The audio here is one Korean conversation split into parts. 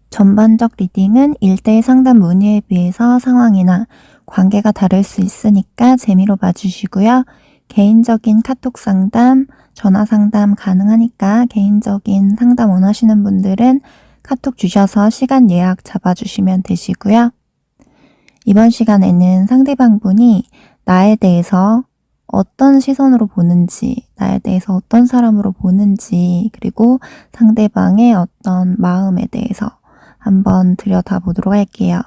전반적 리딩은 1대1 상담 문의에 비해서 상황이나 관계가 다를 수 있으니까 재미로 봐주시고요. 개인적인 카톡 상담, 전화 상담 가능하니까 개인적인 상담 원하시는 분들은 카톡 주셔서 시간 예약 잡아주시면 되시고요. 이번 시간에는 상대방분이 나에 대해서 어떤 시선으로 보는지, 나에 대해서 어떤 사람으로 보는지, 그리고 상대방의 어떤 마음에 대해서 한번 들여다보도록 할게요.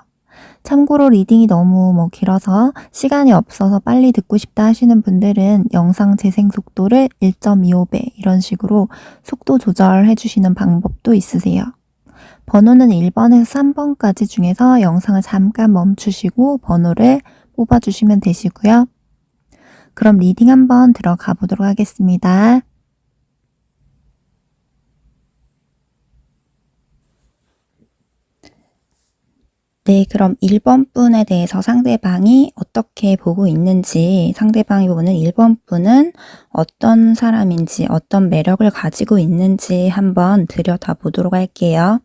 참고로 리딩이 너무 길어서 시간이 없어서 빨리 듣고 싶다 하시는 분들은 영상 재생 속도를 1.25배 이런 식으로 속도 조절해 주시는 방법도 있으세요. 번호는 1번에서 3번까지 중에서 영상을 잠깐 멈추시고 번호를 뽑아주시면 되시고요. 그럼 리딩 한번 들어가 보도록 하겠습니다. 네, 그럼 1번 분에 대해서 상대방이 어떻게 보고 있는지, 상대방이 보는 1번 분은 어떤 사람인지, 어떤 매력을 가지고 있는지 한번 들여다보도록 할게요.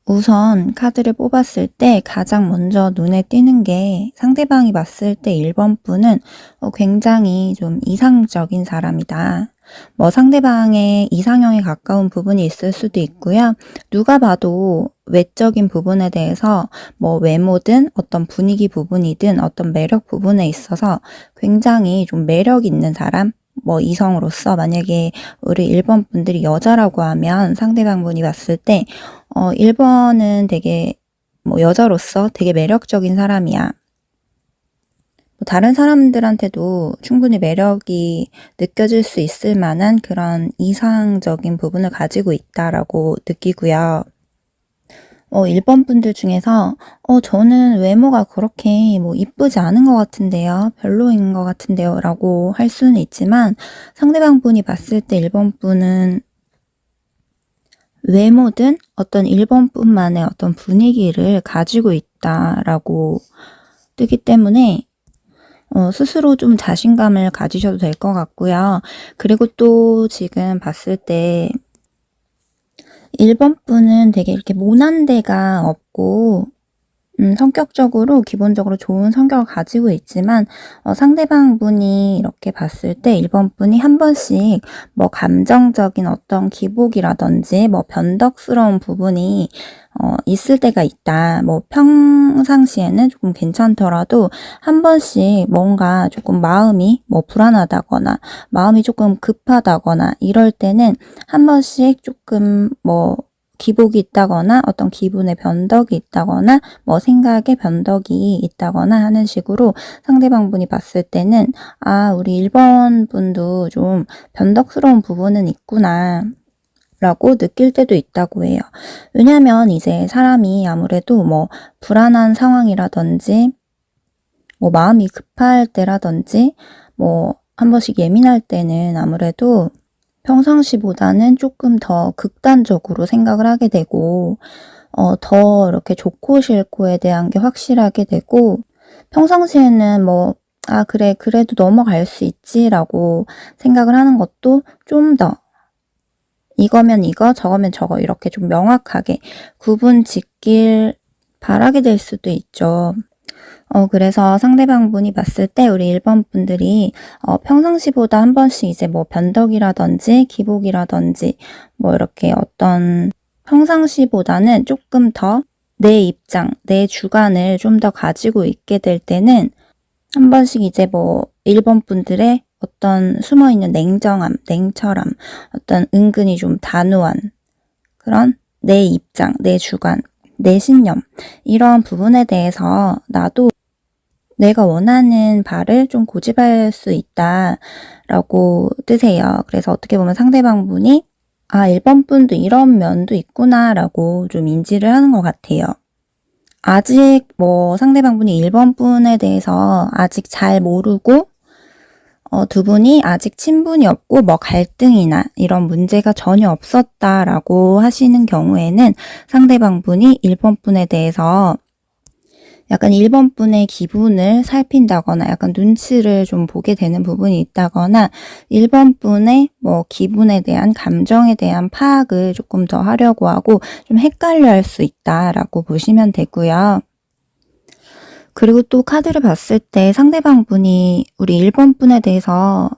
우선 카드를 뽑았을 때 가장 먼저 눈에 띄는 게 상대방이 봤을 때 1번 분은 굉장히 좀 이상적인 사람이다. 상대방의 이상형에 가까운 부분이 있을 수도 있고요. 누가 봐도 외적인 부분에 대해서 외모든 어떤 분위기 부분이든 어떤 매력 부분에 있어서 굉장히 좀 매력 있는 사람, 이성으로서 만약에 우리 1번 분들이 여자라고 하면 상대방 분이 봤을 때 1번은 되게 여자로서 되게 매력적인 사람이야. 다른 사람들한테도 충분히 매력이 느껴질 수 있을 만한 그런 이상적인 부분을 가지고 있다라고 느끼고요. 1번 분들 중에서 저는 외모가 그렇게 이쁘지 않은 것 같은데요. 별로인 것 같은데요. 라고 할 수는 있지만 상대방 분이 봤을 때 1번 분은 외모든 어떤 1번 분만의 어떤 분위기를 가지고 있다라고 뜨기 때문에 스스로 좀 자신감을 가지셔도 될 것 같고요. 그리고 또 지금 봤을 때 1번 분은 되게 이렇게 모난 데가 없고 성격적으로 기본적으로 좋은 성격을 가지고 있지만 상대방 분이 이렇게 봤을 때 1번 분이 한 번씩 감정적인 어떤 기복이라든지 변덕스러운 부분이 있을 때가 있다. 평상시에는 조금 괜찮더라도 한 번씩 뭔가 조금 마음이 불안하다거나 마음이 조금 급하다거나 이럴 때는 한 번씩 조금 기복이 있다거나 어떤 기분의 변덕이 있다거나 생각의 변덕이 있다거나 하는 식으로 상대방 분이 봤을 때는 우리 1번 분도 좀 변덕스러운 부분은 있구나 라고 느낄 때도 있다고 해요. 왜냐하면 이제 사람이 아무래도 불안한 상황이라든지 마음이 급할 때라든지 한 번씩 예민할 때는 아무래도 평상시보다는 조금 더 극단적으로 생각을 하게 되고 더 이렇게 좋고 싫고에 대한 게 확실하게 되고 평상시에는 그래 그래도 넘어갈 수 있지 라고 생각을 하는 것도 좀 더 이거면 이거 저거면 저거 이렇게 좀 명확하게 구분 짓길 바라게 될 수도 있죠. 그래서 상대방 분이 봤을 때 우리 1번 분들이 평상시보다 한 번씩 이제 변덕이라든지 기복이라든지 이렇게 어떤 평상시보다는 조금 더 내 입장, 내 주관을 좀 더 가지고 있게 될 때는 한 번씩 이제 1번 분들의 어떤 숨어있는 냉정함, 냉철함, 어떤 은근히 좀 단호한 그런 내 입장, 내 주관, 내 신념 이런 부분에 대해서 나도 내가 원하는 바를 좀 고집할 수 있다라고 뜨세요. 그래서 어떻게 보면 상대방 분이 1번 분도 이런 면도 있구나라고 좀 인지를 하는 것 같아요. 아직 상대방 분이 1번 분에 대해서 아직 잘 모르고 두 분이 아직 친분이 없고 갈등이나 이런 문제가 전혀 없었다라고 하시는 경우에는 상대방 분이 1번 분에 대해서 약간 1번 분의 기분을 살핀다거나 약간 눈치를 좀 보게 되는 부분이 있다거나 1번 분의 뭐 기분에 대한 감정에 대한 파악을 조금 더 하려고 하고 좀 헷갈려 할 수 있다라고 보시면 되고요. 그리고 또 카드를 봤을 때 상대방 분이 우리 1번 분에 대해서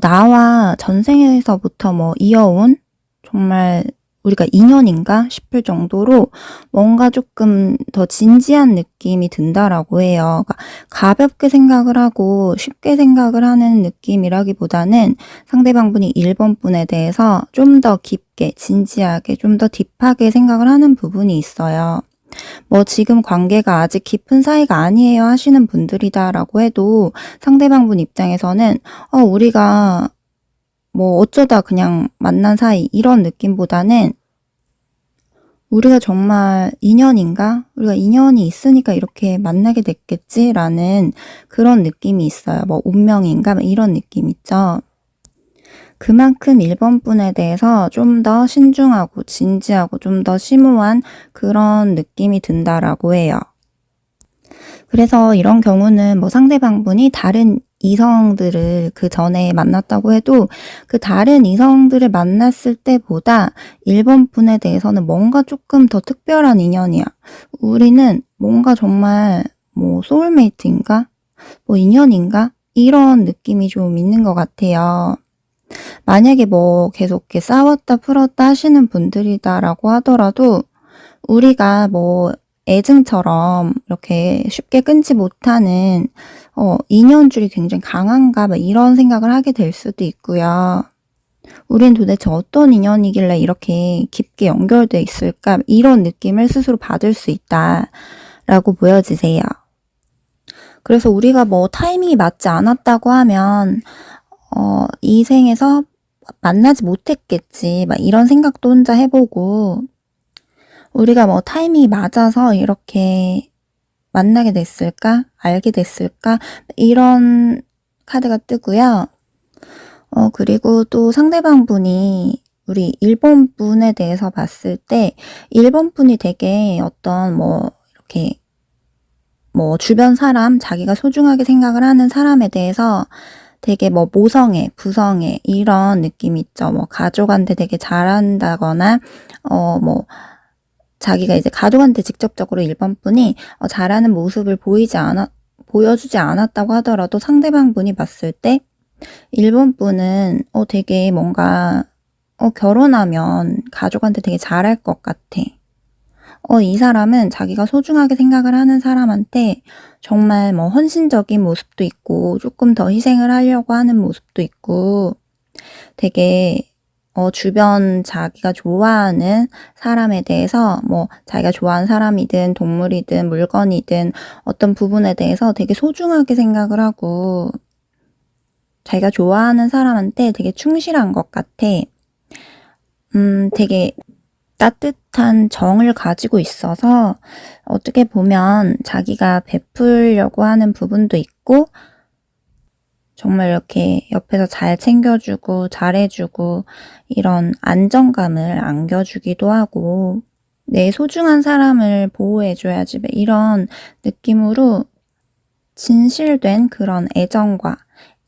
나와 전생에서부터 뭐 이어온 정말 우리가 인연인가 싶을 정도로 뭔가 조금 더 진지한 느낌이 든다라고 해요. 그러니까 가볍게 생각을 하고 쉽게 생각을 하는 느낌이라기보다는 상대방 분이 1번 분에 대해서 좀 더 깊게 진지하게 좀 더 딥하게 생각을 하는 부분이 있어요. 뭐 지금 관계가 아직 깊은 사이가 아니에요 하시는 분들이다라고 해도 상대방 분 입장에서는 우리가 뭐 어쩌다 그냥 만난 사이 이런 느낌보다는 우리가 정말 인연인가? 우리가 인연이 있으니까 이렇게 만나게 됐겠지라는 그런 느낌이 있어요. 뭐 운명인가? 이런 느낌 있죠. 그만큼 1번 분에 대해서 좀 더 신중하고 진지하고 좀 더 심오한 그런 느낌이 든다라고 해요. 그래서 이런 경우는 뭐 상대방 분이 다른 이성들을 그 전에 만났다고 해도 그 다른 이성들을 만났을 때보다 1번 분에 대해서는 뭔가 조금 더 특별한 인연이야. 우리는 뭔가 정말 뭐 소울메이트인가? 뭐 인연인가? 이런 느낌이 좀 있는 것 같아요. 만약에 뭐 계속 이렇게 싸웠다 풀었다 하시는 분들이다라고 하더라도 우리가 뭐 애증처럼 이렇게 쉽게 끊지 못하는 인연줄이 굉장히 강한가 막 이런 생각을 하게 될 수도 있고요. 우린 도대체 어떤 인연이길래 이렇게 깊게 연결돼 있을까 이런 느낌을 스스로 받을 수 있다라고 보여지세요. 그래서 우리가 뭐 타이밍이 맞지 않았다고 하면 이 생에서 만나지 못했겠지 막 이런 생각도 혼자 해보고 우리가 뭐 타이밍이 맞아서 이렇게 만나게 됐을까? 알게 됐을까? 이런 카드가 뜨고요. 그리고 또 상대방 분이 우리 1번 분에 대해서 봤을 때 1번 분이 되게 어떤 뭐 이렇게 뭐 주변 사람, 자기가 소중하게 생각을 하는 사람에 대해서 되게 뭐 모성애, 부성애 이런 느낌 있죠. 뭐 가족한테 되게 잘한다거나 뭐 자기가 이제 가족한테 직접적으로 1번 분이 잘하는 모습을 보여주지 않았다고 하더라도 상대방 분이 봤을 때 1번 분은 되게 뭔가 결혼하면 가족한테 되게 잘할 것 같아. 이 사람은 자기가 소중하게 생각을 하는 사람한테 정말 뭐 헌신적인 모습도 있고 조금 더 희생을 하려고 하는 모습도 있고 되게 주변 자기가 좋아하는 사람에 대해서 뭐 자기가 좋아하는 사람이든 동물이든 물건이든 어떤 부분에 대해서 되게 소중하게 생각을 하고 자기가 좋아하는 사람한테 되게 충실한 것 같아. 되게 따뜻한 정을 가지고 있어서 어떻게 보면 자기가 베풀려고 하는 부분도 있고 정말 이렇게 옆에서 잘 챙겨주고 잘해주고 이런 안정감을 안겨주기도 하고 내 소중한 사람을 보호해줘야지 이런 느낌으로 진실된 그런 애정과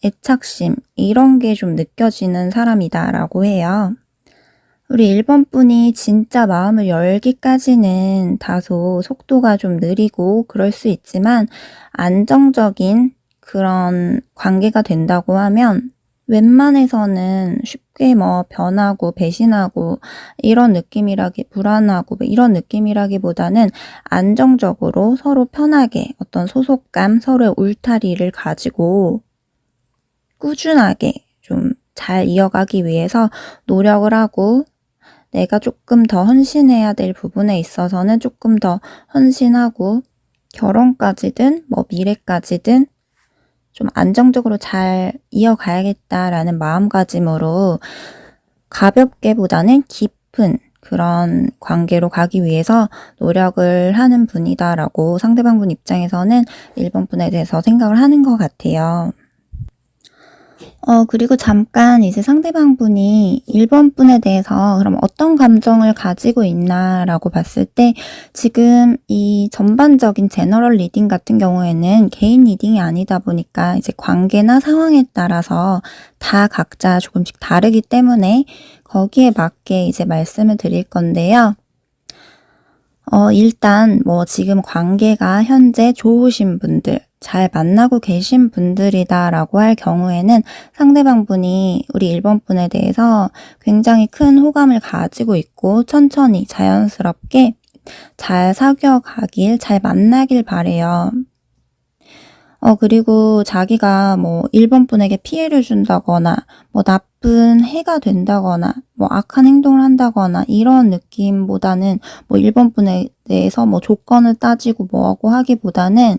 애착심 이런 게 좀 느껴지는 사람이다라고 해요. 우리 1번 분이 진짜 마음을 열기까지는 다소 속도가 좀 느리고 그럴 수 있지만 안정적인 그런 관계가 된다고 하면 웬만해서는 쉽게 뭐 변하고 배신하고 이런 불안하고 이런 느낌이라기보다는 안정적으로 서로 편하게 어떤 소속감, 서로의 울타리를 가지고 꾸준하게 좀 잘 이어가기 위해서 노력을 하고 내가 조금 더 헌신해야 될 부분에 있어서는 조금 더 헌신하고 결혼까지든 뭐 미래까지든 좀 안정적으로 잘 이어가야겠다라는 마음가짐으로 가볍게보다는 깊은 그런 관계로 가기 위해서 노력을 하는 분이다라고 상대방 분 입장에서는 1번 분에 대해서 생각을 하는 것 같아요. 그리고 잠깐 이제 상대방 분이 1번 분에 대해서 그럼 어떤 감정을 가지고 있나라고 봤을 때 지금 이 전반적인 제너럴 리딩 같은 경우에는 개인 리딩이 아니다 보니까 이제 관계나 상황에 따라서 다 각자 조금씩 다르기 때문에 거기에 맞게 이제 말씀을 드릴 건데요. 일단 뭐 지금 관계가 현재 좋으신 분들, 잘 만나고 계신 분들이다라고 할 경우에는 상대방 분이 우리 1번 분에 대해서 굉장히 큰 호감을 가지고 있고 천천히 자연스럽게 잘 사귀어 가길, 잘 만나길 바래요. 그리고 자기가 뭐 1번 분에게 피해를 준다거나 뭐 나쁜 해가 된다거나 뭐 악한 행동을 한다거나 이런 느낌보다는 뭐 1번 분에 대해서 뭐 조건을 따지고 뭐하고 하기보다는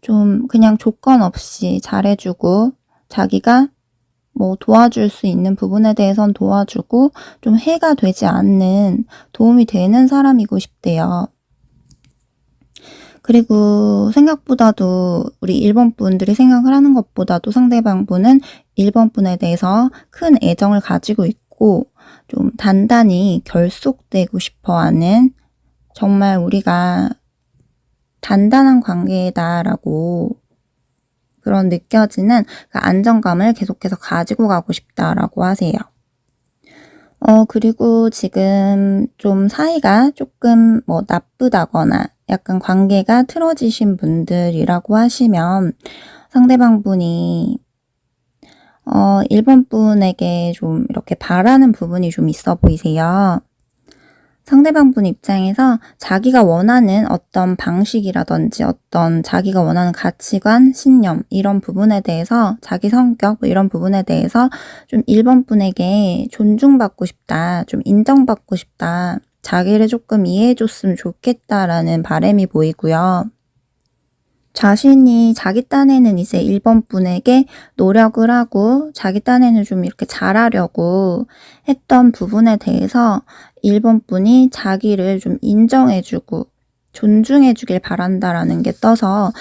좀 그냥 조건 없이 잘해주고 자기가 뭐 도와줄 수 있는 부분에 대해선 도와주고 좀 해가 되지 않는 도움이 되는 사람이고 싶대요. 그리고 생각보다도 우리 1번 분들이 생각을 하는 것보다도 상대방 분은 1번 분에 대해서 큰 애정을 가지고 있고 좀 단단히 결속되고 싶어 하는 정말 우리가 단단한 관계다라고 그런 느껴지는 그 안정감을 계속해서 가지고 가고 싶다라고 하세요. 그리고 지금 좀 사이가 조금 뭐 나쁘다거나 약간 관계가 틀어지신 분들이라고 하시면 상대방 분이 1번 분에게 좀 이렇게 바라는 부분이 좀 있어 보이세요. 상대방 분 입장에서 자기가 원하는 어떤 방식이라든지 어떤 자기가 원하는 가치관, 신념 이런 부분에 대해서 자기 성격 뭐 이런 부분에 대해서 좀 1번 분에게 존중받고 싶다, 좀 인정받고 싶다, 자기를 조금 이해해줬으면 좋겠다라는 바람이 보이고요. 자신이 자기 딴에는 이제 1번 분에게 노력을 하고 자기 딴에는 좀 이렇게 잘하려고 했던 부분에 대해서 1번 분이 자기를 좀 인정해주고 존중해주길 바란다라는 게 떠서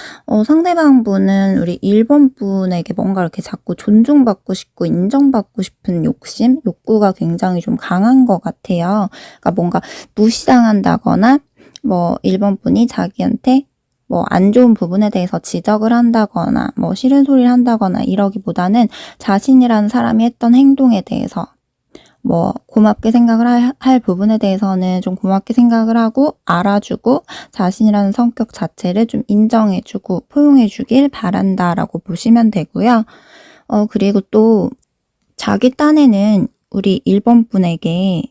상대방 분은 우리 1번 분에게 뭔가 이렇게 자꾸 존중받고 싶고 인정받고 싶은 욕구가 굉장히 좀 강한 것 같아요. 그러니까 뭔가 무시당한다거나 뭐 1번 분이 자기한테 뭐 안 좋은 부분에 대해서 지적을 한다거나 뭐 싫은 소리를 한다거나 이러기보다는 자신이라는 사람이 했던 행동에 대해서 뭐 고맙게 생각을 할 부분에 대해서는 좀 고맙게 생각을 하고 알아주고 자신이라는 성격 자체를 좀 인정해주고 포용해주길 바란다라고 보시면 되고요. 그리고 또 자기 딴에는 우리 1번 분에게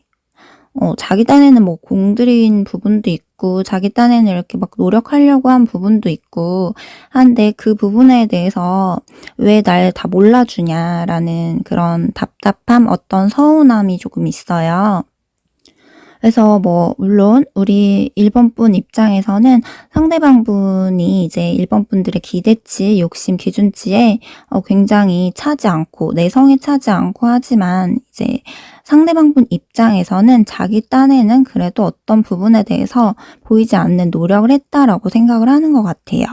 자기 딴에는 뭐 공들인 부분도 있고 자기 딴에는 이렇게 막 노력하려고 한 부분도 있고 한데 그 부분에 대해서 왜 날 다 몰라주냐라는 그런 답답함, 어떤 서운함이 조금 있어요. 그래서 뭐 물론 우리 1번 분 입장에서는 상대방 분이 이제 1번 분들의 기대치, 욕심, 기준치에 굉장히 차지 않고 내성에 차지 않고 하지만 이제 상대방 분 입장에서는 자기 딴에는 그래도 어떤 부분에 대해서 보이지 않는 노력을 했다라고 생각을 하는 것 같아요.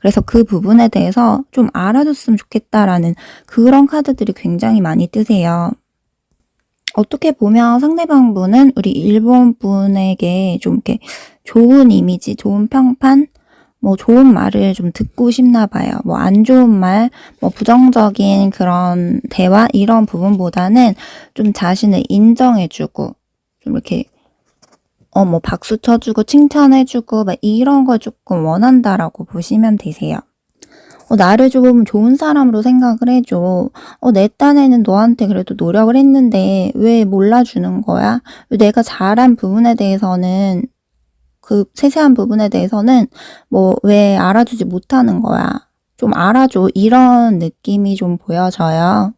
그래서 그 부분에 대해서 좀 알아줬으면 좋겠다라는 그런 카드들이 굉장히 많이 뜨세요. 어떻게 보면 상대방 분은 우리 1번 분에게 좀 이렇게 좋은 이미지, 좋은 평판, 뭐 좋은 말을 좀 듣고 싶나 봐요. 뭐 안 좋은 말, 뭐 부정적인 그런 대화 이런 부분보다는 좀 자신을 인정해주고 좀 이렇게 뭐 박수 쳐주고 칭찬해주고 막 이런 걸 조금 원한다라고 보시면 되세요. 나를 좀 좋은 사람으로 생각을 해줘. 내 딴에는 너한테 그래도 노력을 했는데 왜 몰라주는 거야? 왜 내가 잘한 부분에 대해서는 그 세세한 부분에 대해서는 뭐 왜 알아주지 못하는 거야? 좀 알아줘. 이런 느낌이 좀 보여져요.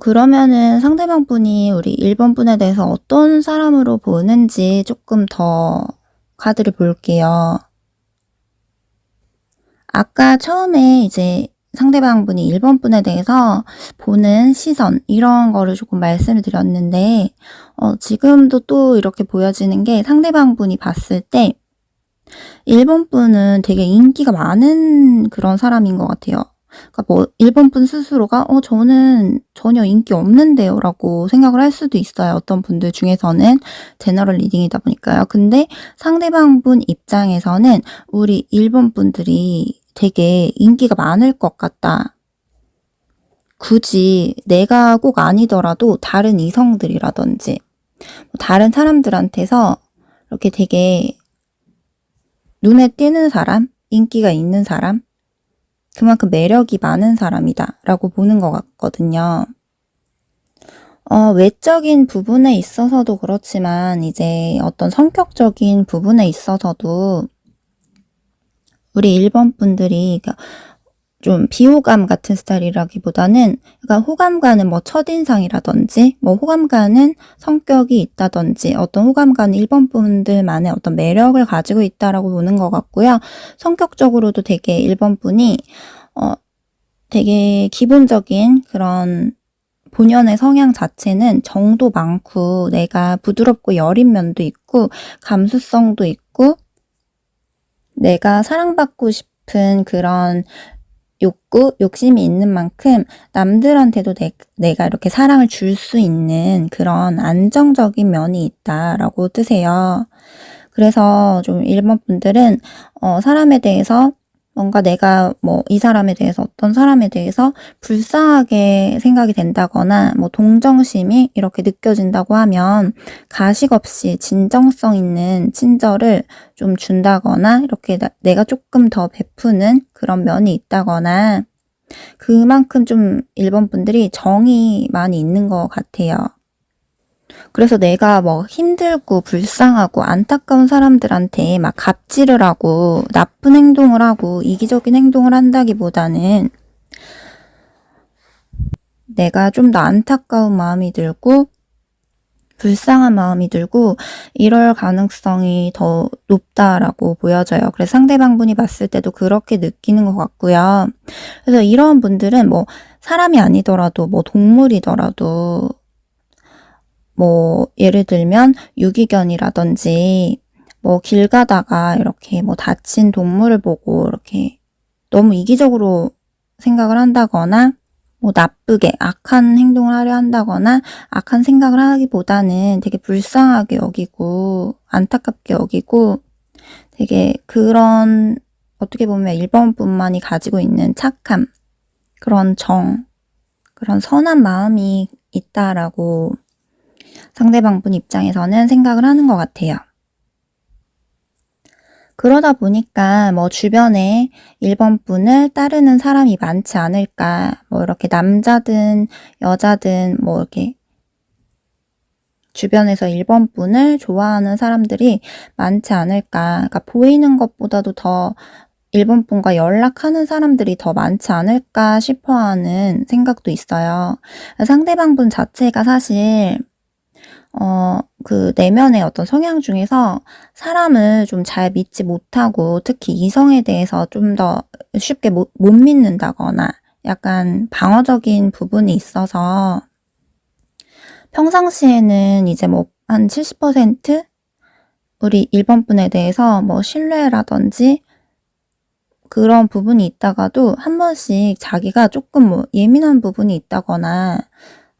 그러면은 상대방 분이 우리 1번 분에 대해서 어떤 사람으로 보는지 조금 더 카드를 볼게요. 아까 처음에 이제 상대방 분이 1번 분에 대해서 보는 시선 이런 거를 조금 말씀을 드렸는데 지금도 또 이렇게 보여지는 게 상대방 분이 봤을 때 1번 분은 되게 인기가 많은 그런 사람인 것 같아요. 그러니까 뭐 1번 분 스스로가 저는 전혀 인기 없는데요 라고 생각을 할 수도 있어요. 어떤 분들 중에서는 제너럴 리딩이다 보니까요. 근데 상대방 분 입장에서는 우리 1번 분들이 되게 인기가 많을 것 같다. 굳이 내가 꼭 아니더라도 다른 이성들이라든지 다른 사람들한테서 이렇게 되게 눈에 띄는 사람, 인기가 있는 사람, 그만큼 매력이 많은 사람이다 라고 보는 것 같거든요. 외적인 부분에 있어서도 그렇지만 이제 어떤 성격적인 부분에 있어서도 우리 1번 분들이 좀 비호감 같은 스타일이라기보다는 그러니까 호감가는 뭐 첫인상이라든지 뭐 호감가는 성격이 있다든지 어떤 호감가는 1번 분들만의 어떤 매력을 가지고 있다라고 보는 것 같고요. 성격적으로도 되게 1번 분이 되게 기본적인 그런 본연의 성향 자체는 정도 많고 내가 부드럽고 여린 면도 있고 감수성도 있고 내가 사랑받고 싶은 그런 욕심이 있는 만큼 남들한테도 내가 이렇게 사랑을 줄 수 있는 그런 안정적인 면이 있다라고 뜨세요. 그래서 좀 1번 분들은 사람에 대해서 뭔가 내가 뭐 이 사람에 대해서 어떤 사람에 대해서 불쌍하게 생각이 된다거나 뭐 동정심이 이렇게 느껴진다고 하면 가식 없이 진정성 있는 친절을 좀 준다거나 이렇게 내가 조금 더 베푸는 그런 면이 있다거나 그만큼 좀 1번 분들이 정이 많이 있는 것 같아요. 그래서 내가 뭐 힘들고 불쌍하고 안타까운 사람들한테 막 갑질을 하고 나쁜 행동을 하고 이기적인 행동을 한다기보다는 내가 좀 더 안타까운 마음이 들고 불쌍한 마음이 들고 이럴 가능성이 더 높다라고 보여져요. 그래서 상대방 분이 봤을 때도 그렇게 느끼는 것 같고요. 그래서 이런 분들은 뭐 사람이 아니더라도 뭐 동물이더라도 뭐 예를 들면 유기견이라든지 뭐 길 가다가 이렇게 뭐 다친 동물을 보고 이렇게 너무 이기적으로 생각을 한다거나 뭐 나쁘게 악한 행동을 하려 한다거나 악한 생각을 하기보다는 되게 불쌍하게 여기고 안타깝게 여기고 되게 그런 어떻게 보면 1번 분만이 가지고 있는 착함, 그런 그런 선한 마음이 있다라고 상대방 분 입장에서는 생각을 하는 것 같아요. 그러다 보니까 뭐 주변에 1번 분을 따르는 사람이 많지 않을까, 뭐 이렇게 남자든 여자든 뭐 이렇게 주변에서 1번 분을 좋아하는 사람들이 많지 않을까, 그러니까 보이는 것보다도 더 1번 분과 연락하는 사람들이 더 많지 않을까 싶어하는 생각도 있어요. 상대방 분 자체가 사실 그 내면의 어떤 성향 중에서 사람을 좀 잘 믿지 못하고 특히 이성에 대해서 좀 더 쉽게 못 믿는다거나 약간 방어적인 부분이 있어서 평상시에는 이제 뭐 한 70% 우리 1번 분에 대해서 뭐 신뢰라든지 그런 부분이 있다가도 한 번씩 자기가 조금 뭐 예민한 부분이 있다거나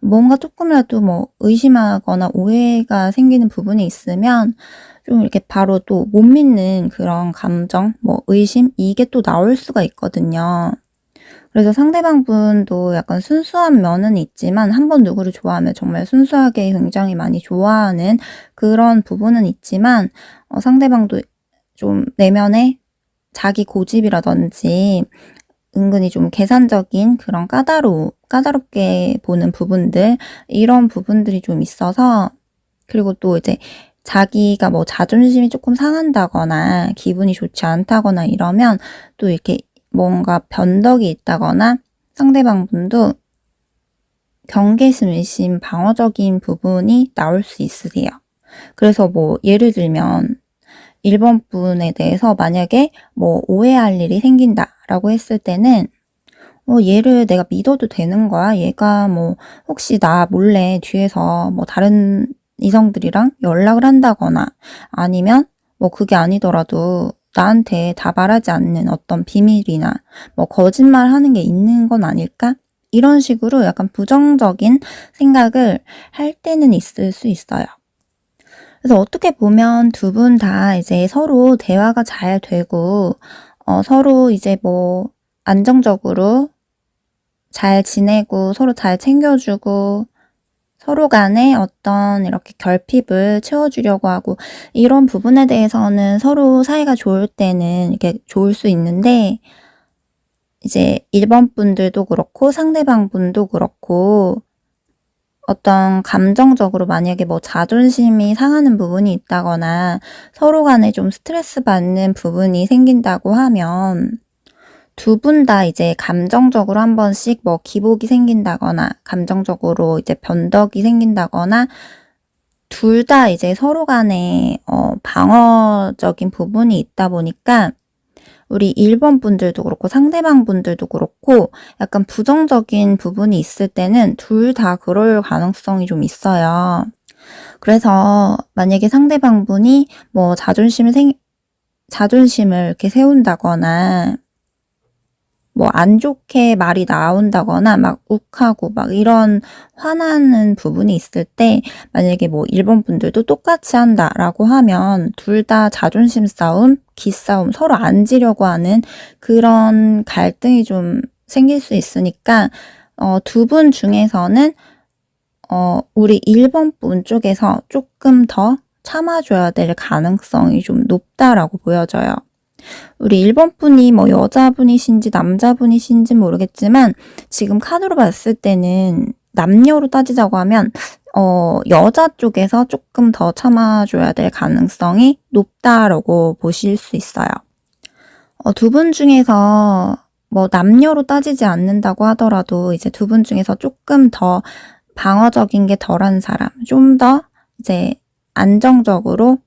뭔가 조금이라도 뭐 의심하거나 오해가 생기는 부분이 있으면 좀 이렇게 바로 또 못 믿는 그런 감정, 뭐 의심 이게 또 나올 수가 있거든요. 그래서 상대방 분도 약간 순수한 면은 있지만 한 번 누구를 좋아하면 정말 순수하게 굉장히 많이 좋아하는 그런 부분은 있지만 상대방도 좀 내면에 자기 고집이라든지 은근히 좀 계산적인 그런 까다롭게 보는 부분들, 이런 부분들이 좀 있어서, 그리고 또 이제 자기가 뭐 자존심이 조금 상한다거나 기분이 좋지 않다거나 이러면 또 이렇게 뭔가 변덕이 있다거나 상대방 분도 경계심, 의심, 방어적인 부분이 나올 수 있으세요. 그래서 뭐 예를 들면 1번 분에 대해서 만약에 뭐 오해할 일이 생긴다라고 했을 때는 얘를 내가 믿어도 되는 거야? 얘가 뭐 혹시 나 몰래 뒤에서 뭐 다른 이성들이랑 연락을 한다거나 아니면 뭐 그게 아니더라도 나한테 다 말하지 않는 어떤 비밀이나 뭐 거짓말 하는 게 있는 건 아닐까? 이런 식으로 약간 부정적인 생각을 할 때는 있을 수 있어요. 그래서 어떻게 보면 두 분 다 이제 서로 대화가 잘 되고, 서로 이제 뭐 안정적으로 잘 지내고 서로 잘 챙겨주고 서로 간에 어떤 이렇게 결핍을 채워주려고 하고 이런 부분에 대해서는 서로 사이가 좋을 때는 이렇게 좋을 수 있는데, 이제 1번 분들도 그렇고 상대방 분도 그렇고 어떤 감정적으로 만약에 뭐 자존심이 상하는 부분이 있다거나 서로 간에 좀 스트레스 받는 부분이 생긴다고 하면 두 분 다 이제 감정적으로 한 번씩 뭐 기복이 생긴다거나 감정적으로 이제 변덕이 생긴다거나 둘 다 이제 서로 간에 방어적인 부분이 있다 보니까 우리 1번 분들도 그렇고 상대방 분들도 그렇고 약간 부정적인 부분이 있을 때는 둘 다 그럴 가능성이 좀 있어요. 그래서 만약에 상대방 분이 뭐 자존심을 이렇게 세운다거나 뭐 안 좋게 말이 나온다거나 막 욱하고 막 이런 화나는 부분이 있을 때 만약에 뭐 1번 분들도 똑같이 한다라고 하면 둘 다 자존심 싸움, 기싸움, 서로 앉으려고 하는 그런 갈등이 좀 생길 수 있으니까 두 분 중에서는 우리 1번 분 쪽에서 조금 더 참아줘야 될 가능성이 좀 높다라고 보여져요. 우리 1번 분이 뭐 여자분이신지 남자분이신지 모르겠지만 지금 카드로 봤을 때는 남녀로 따지자고 하면 여자 쪽에서 조금 더 참아줘야 될 가능성이 높다라고 보실 수 있어요. 두 분 중에서 뭐 남녀로 따지지 않는다고 하더라도 이제 두 분 중에서 조금 더 방어적인 게 덜한 사람, 좀 더 이제 안정적으로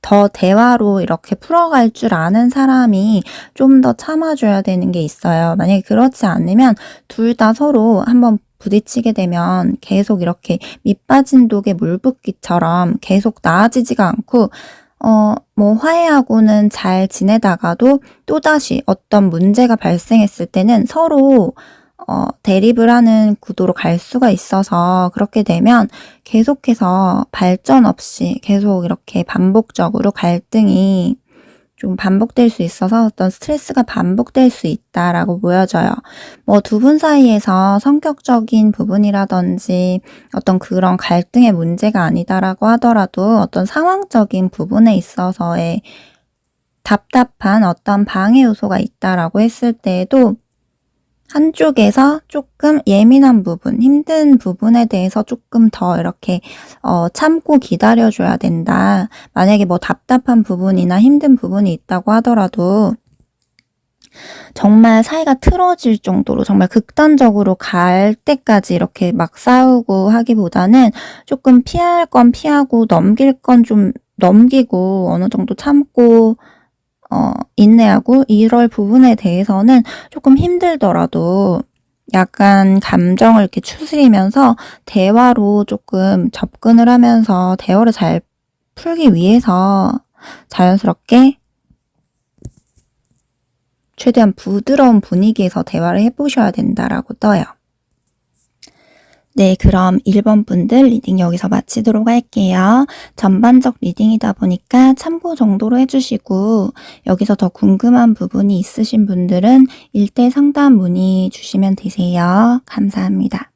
더 대화로 이렇게 풀어갈 줄 아는 사람이 좀 더 참아줘야 되는 게 있어요. 만약에 그렇지 않으면 둘 다 서로 한번 부딪히게 되면 계속 이렇게 밑 빠진 독에 물 붓기처럼 계속 나아지지가 않고 뭐 화해하고는 잘 지내다가도 또다시 어떤 문제가 발생했을 때는 서로 대립을 하는 구도로 갈 수가 있어서 그렇게 되면 계속해서 발전 없이 계속 이렇게 반복적으로 갈등이 좀 반복될 수 있어서 어떤 스트레스가 반복될 수 있다라고 보여져요. 뭐 두 분 사이에서 성격적인 부분이라든지 어떤 그런 갈등의 문제가 아니다라고 하더라도 어떤 상황적인 부분에 있어서의 답답한 어떤 방해 요소가 있다라고 했을 때에도 한쪽에서 조금 예민한 부분, 힘든 부분에 대해서 조금 더 이렇게 참고 기다려 줘야 된다. 만약에 뭐 답답한 부분이나 힘든 부분이 있다고 하더라도 정말 사이가 틀어질 정도로 정말 극단적으로 갈 때까지 이렇게 막 싸우고 하기보다는 조금 피할 건 피하고 넘길 건 좀 넘기고 어느 정도 참고 인내하고 이럴 부분에 대해서는 조금 힘들더라도 약간 감정을 이렇게 추스리면서 대화로 조금 접근을 하면서 대화를 잘 풀기 위해서 자연스럽게 최대한 부드러운 분위기에서 대화를 해보셔야 된다라고 떠요. 네, 그럼 1번 분들 리딩 여기서 마치도록 할게요. 전반적 리딩이다 보니까 참고 정도로 해주시고 여기서 더 궁금한 부분이 있으신 분들은 1대 상담 문의 주시면 되세요. 감사합니다.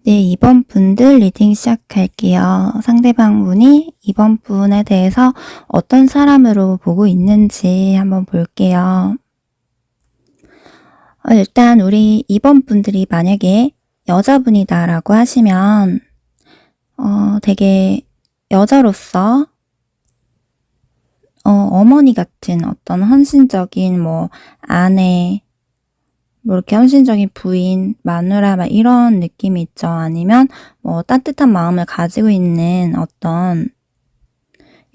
네, 2번 분들 리딩 시작할게요. 상대방 분이 2번 분에 대해서 어떤 사람으로 보고 있는지 한번 볼게요. 일단 우리 2번 분들이 만약에 여자분이다라고 하시면 되게 여자로서 어머니 같은 어떤 헌신적인 뭐 아내, 뭐 이렇게 헌신적인 부인, 마누라 막 이런 느낌이 있죠. 아니면 뭐 따뜻한 마음을 가지고 있는 어떤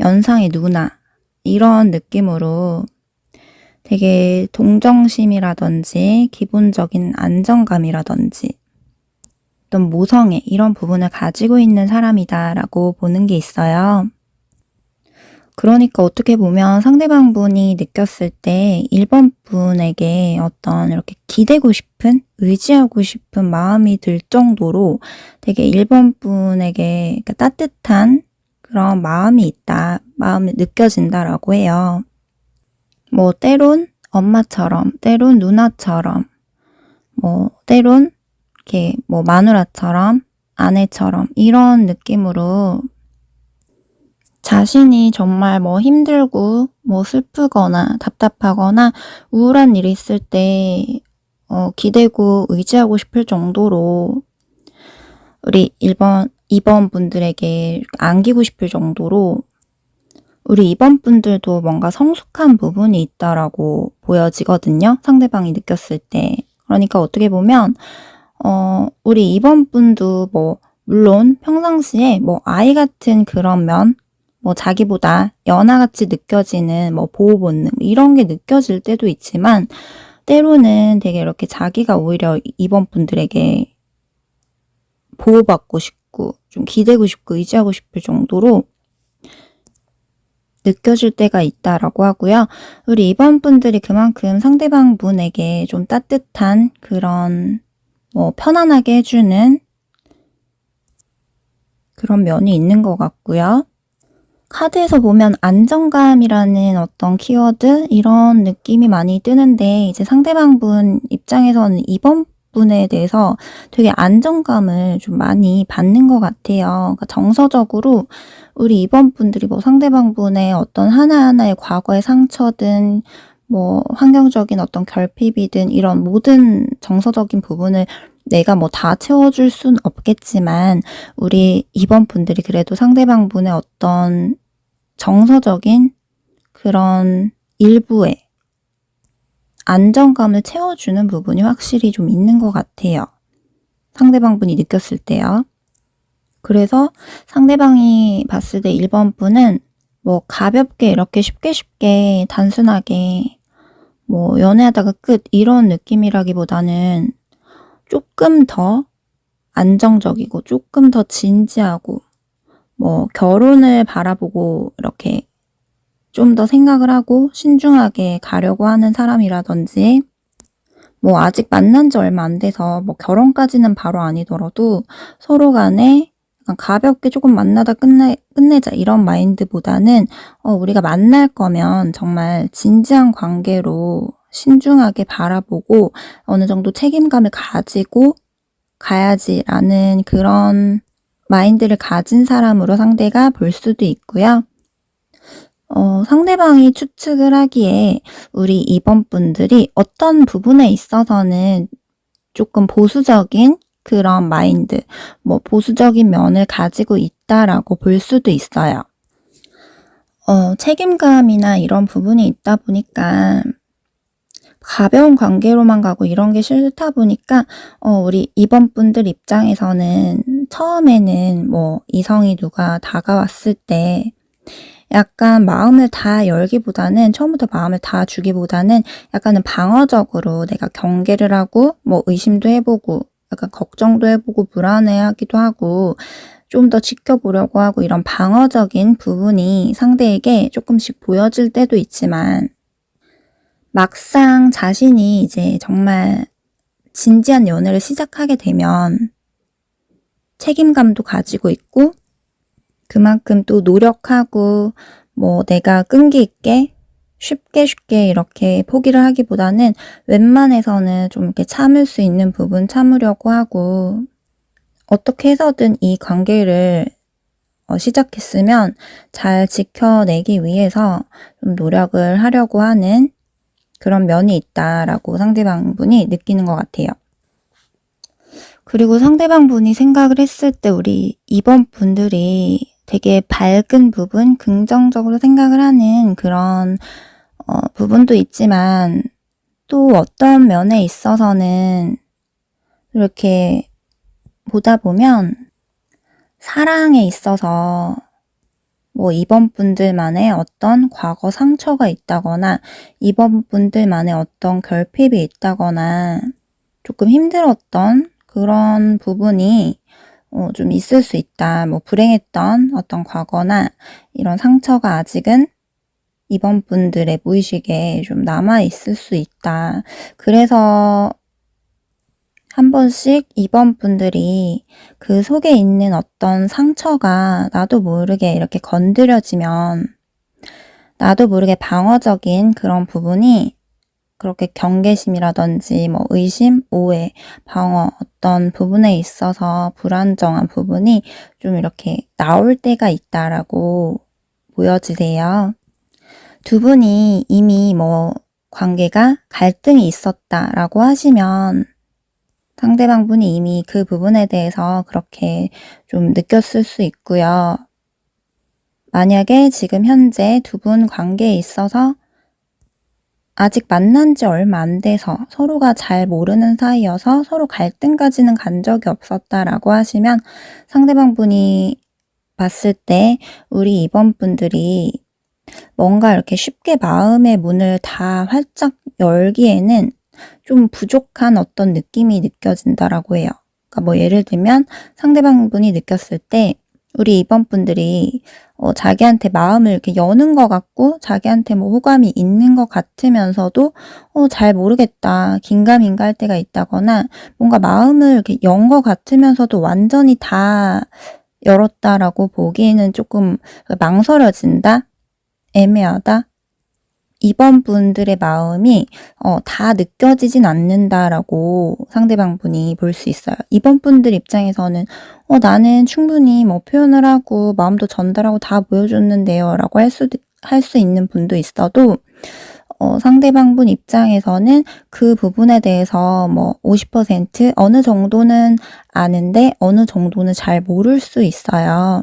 연상의 누나 이런 느낌으로 되게 동정심이라든지 기본적인 안정감이라든지 어떤 모성애 이런 부분을 가지고 있는 사람이다라고 보는 게 있어요. 그러니까 어떻게 보면 상대방 분이 느꼈을 때 1번 분에게 어떤 이렇게 기대고 싶은, 의지하고 싶은 마음이 들 정도로 되게 1번 분에게 그러니까 따뜻한 그런 마음이 있다, 마음이 느껴진다라고 해요. 뭐 때론 엄마처럼, 때론 누나처럼, 뭐 때론 이렇게 뭐 마누라처럼, 아내처럼 이런 느낌으로 자신이 정말 뭐 힘들고 뭐 슬프거나 답답하거나 우울한 일이 있을 때 기대고 의지하고 싶을 정도로 우리 2번 분들에게 안기고 싶을 정도로 우리 2번 분들도 뭔가 성숙한 부분이 있다라고 보여지거든요. 상대방이 느꼈을 때. 그러니까 어떻게 보면 우리 2번 분도 뭐 물론 평상시에 뭐 아이 같은 그런 면, 뭐 자기보다 연하같이 느껴지는 뭐 보호 본능 이런 게 느껴질 때도 있지만 때로는 되게 이렇게 자기가 오히려 2번 분들에게 보호받고 싶고 좀 기대고 싶고 의지하고 싶을 정도로 느껴질 때가 있다라고 하고요. 우리 2번 분들이 그만큼 상대방 분에게 좀 따뜻한 그런 뭐 편안하게 해주는 그런 면이 있는 것 같고요. 카드에서 보면 안정감이라는 어떤 키워드 이런 느낌이 많이 뜨는데 이제 상대방 분 입장에서는 2번 분에 대해서 되게 안정감을 좀 많이 받는 것 같아요. 그러니까 정서적으로 우리 2번 분들이 뭐 상대방 분의 어떤 하나하나의 과거의 상처든 뭐 환경적인 어떤 결핍이든 이런 모든 정서적인 부분을 내가 뭐 다 채워줄 순 없겠지만 우리 2번 분들이 그래도 상대방 분의 어떤 정서적인 그런 일부의 안정감을 채워주는 부분이 확실히 좀 있는 것 같아요. 상대방 분이 느꼈을 때요. 그래서 상대방이 봤을 때 1번 분은 뭐 가볍게 이렇게 쉽게 단순하게 뭐 연애하다가 끝 이런 느낌이라기보다는 조금 더 안정적이고 조금 더 진지하고 뭐 결혼을 바라보고 이렇게 좀 더 생각을 하고 신중하게 가려고 하는 사람이라든지 뭐 아직 만난 지 얼마 안 돼서 뭐 결혼까지는 바로 아니더라도 서로 간에 약간 가볍게 조금 만나다 끝내자 이런 마인드보다는 우리가 만날 거면 정말 진지한 관계로 신중하게 바라보고 어느 정도 책임감을 가지고 가야지라는 그런 마인드를 가진 사람으로 상대가 볼 수도 있고요. 상대방이 추측을 하기에 우리 2번 분들이 어떤 부분에 있어서는 조금 보수적인 그런 마인드, 뭐 보수적인 면을 가지고 있다라고 볼 수도 있어요. 책임감이나 이런 부분이 있다 보니까 가벼운 관계로만 가고 이런 게 싫다 보니까 우리 2번 분들 입장에서는 처음에는 뭐 이성이 누가 다가왔을 때 약간 마음을 다 열기보다는 처음부터 마음을 다 주기보다는 약간은 방어적으로 내가 경계를 하고 뭐 의심도 해보고 약간 걱정도 해보고 불안해하기도 하고 좀 더 지켜보려고 하고 이런 방어적인 부분이 상대에게 조금씩 보여질 때도 있지만 막상 자신이 이제 정말 진지한 연애를 시작하게 되면 책임감도 가지고 있고 그만큼 또 노력하고 뭐 내가 끈기 있게 쉽게 이렇게 포기를 하기보다는 웬만해서는 좀 이렇게 참을 수 있는 부분 참으려고 하고 어떻게 해서든 이 관계를 시작했으면 잘 지켜내기 위해서 좀 노력을 하려고 하는 그런 면이 있다라고 상대방 분이 느끼는 것 같아요. 그리고 상대방 분이 생각을 했을 때 우리 2번 분들이 되게 밝은 부분, 긍정적으로 생각을 하는 그런 부분도 있지만 또 어떤 면에 있어서는 이렇게 보다 보면 사랑에 있어서 뭐 2번 분들만의 어떤 과거 상처가 있다거나 2번 분들만의 어떤 결핍이 있다거나 조금 힘들었던 그런 부분이 좀 있을 수 있다. 뭐 불행했던 어떤 과거나 이런 상처가 아직은 2번 분들의 무의식에 좀 남아있을 수 있다. 그래서 한 번씩 2번 분들이 그 속에 있는 어떤 상처가 나도 모르게 이렇게 건드려지면 나도 모르게 방어적인 그런 부분이 그렇게 경계심이라든지 뭐 의심, 오해, 방어 어떤 부분에 있어서 불안정한 부분이 좀 이렇게 나올 때가 있다라고 보여지세요. 두 분이 이미 뭐 관계가 갈등이 있었다라고 하시면 상대방 분이 이미 그 부분에 대해서 그렇게 좀 느꼈을 수 있고요. 만약에 지금 현재 두 분 관계에 있어서 아직 만난 지 얼마 안 돼서 서로가 잘 모르는 사이여서 서로 갈등까지는 간 적이 없었다라고 하시면 상대방 분이 봤을 때 우리 2번 분들이 뭔가 이렇게 쉽게 마음의 문을 다 활짝 열기에는 좀 부족한 어떤 느낌이 느껴진다라고 해요. 그러니까 뭐 예를 들면 상대방 분이 느꼈을 때 우리 2번 분들이 자기한테 마음을 이렇게 여는 것 같고 자기한테 뭐 호감이 있는 것 같으면서도 잘 모르겠다, 긴가민가 할 때가 있다거나 뭔가 마음을 이렇게 연 것 같으면서도 완전히 다 열었다라고 보기에는 조금 망설여진다? 애매하다? 2번 분들의 마음이 다 느껴지진 않는다라고 상대방 분이 볼 수 있어요. 2번 분들 입장에서는 나는 충분히 뭐 표현을 하고 마음도 전달하고 다 보여줬는데요 라고 할 수 있는 분도 있어도 상대방 분 입장에서는 그 부분에 대해서 뭐 50% 어느 정도는 아는데 어느 정도는 잘 모를 수 있어요.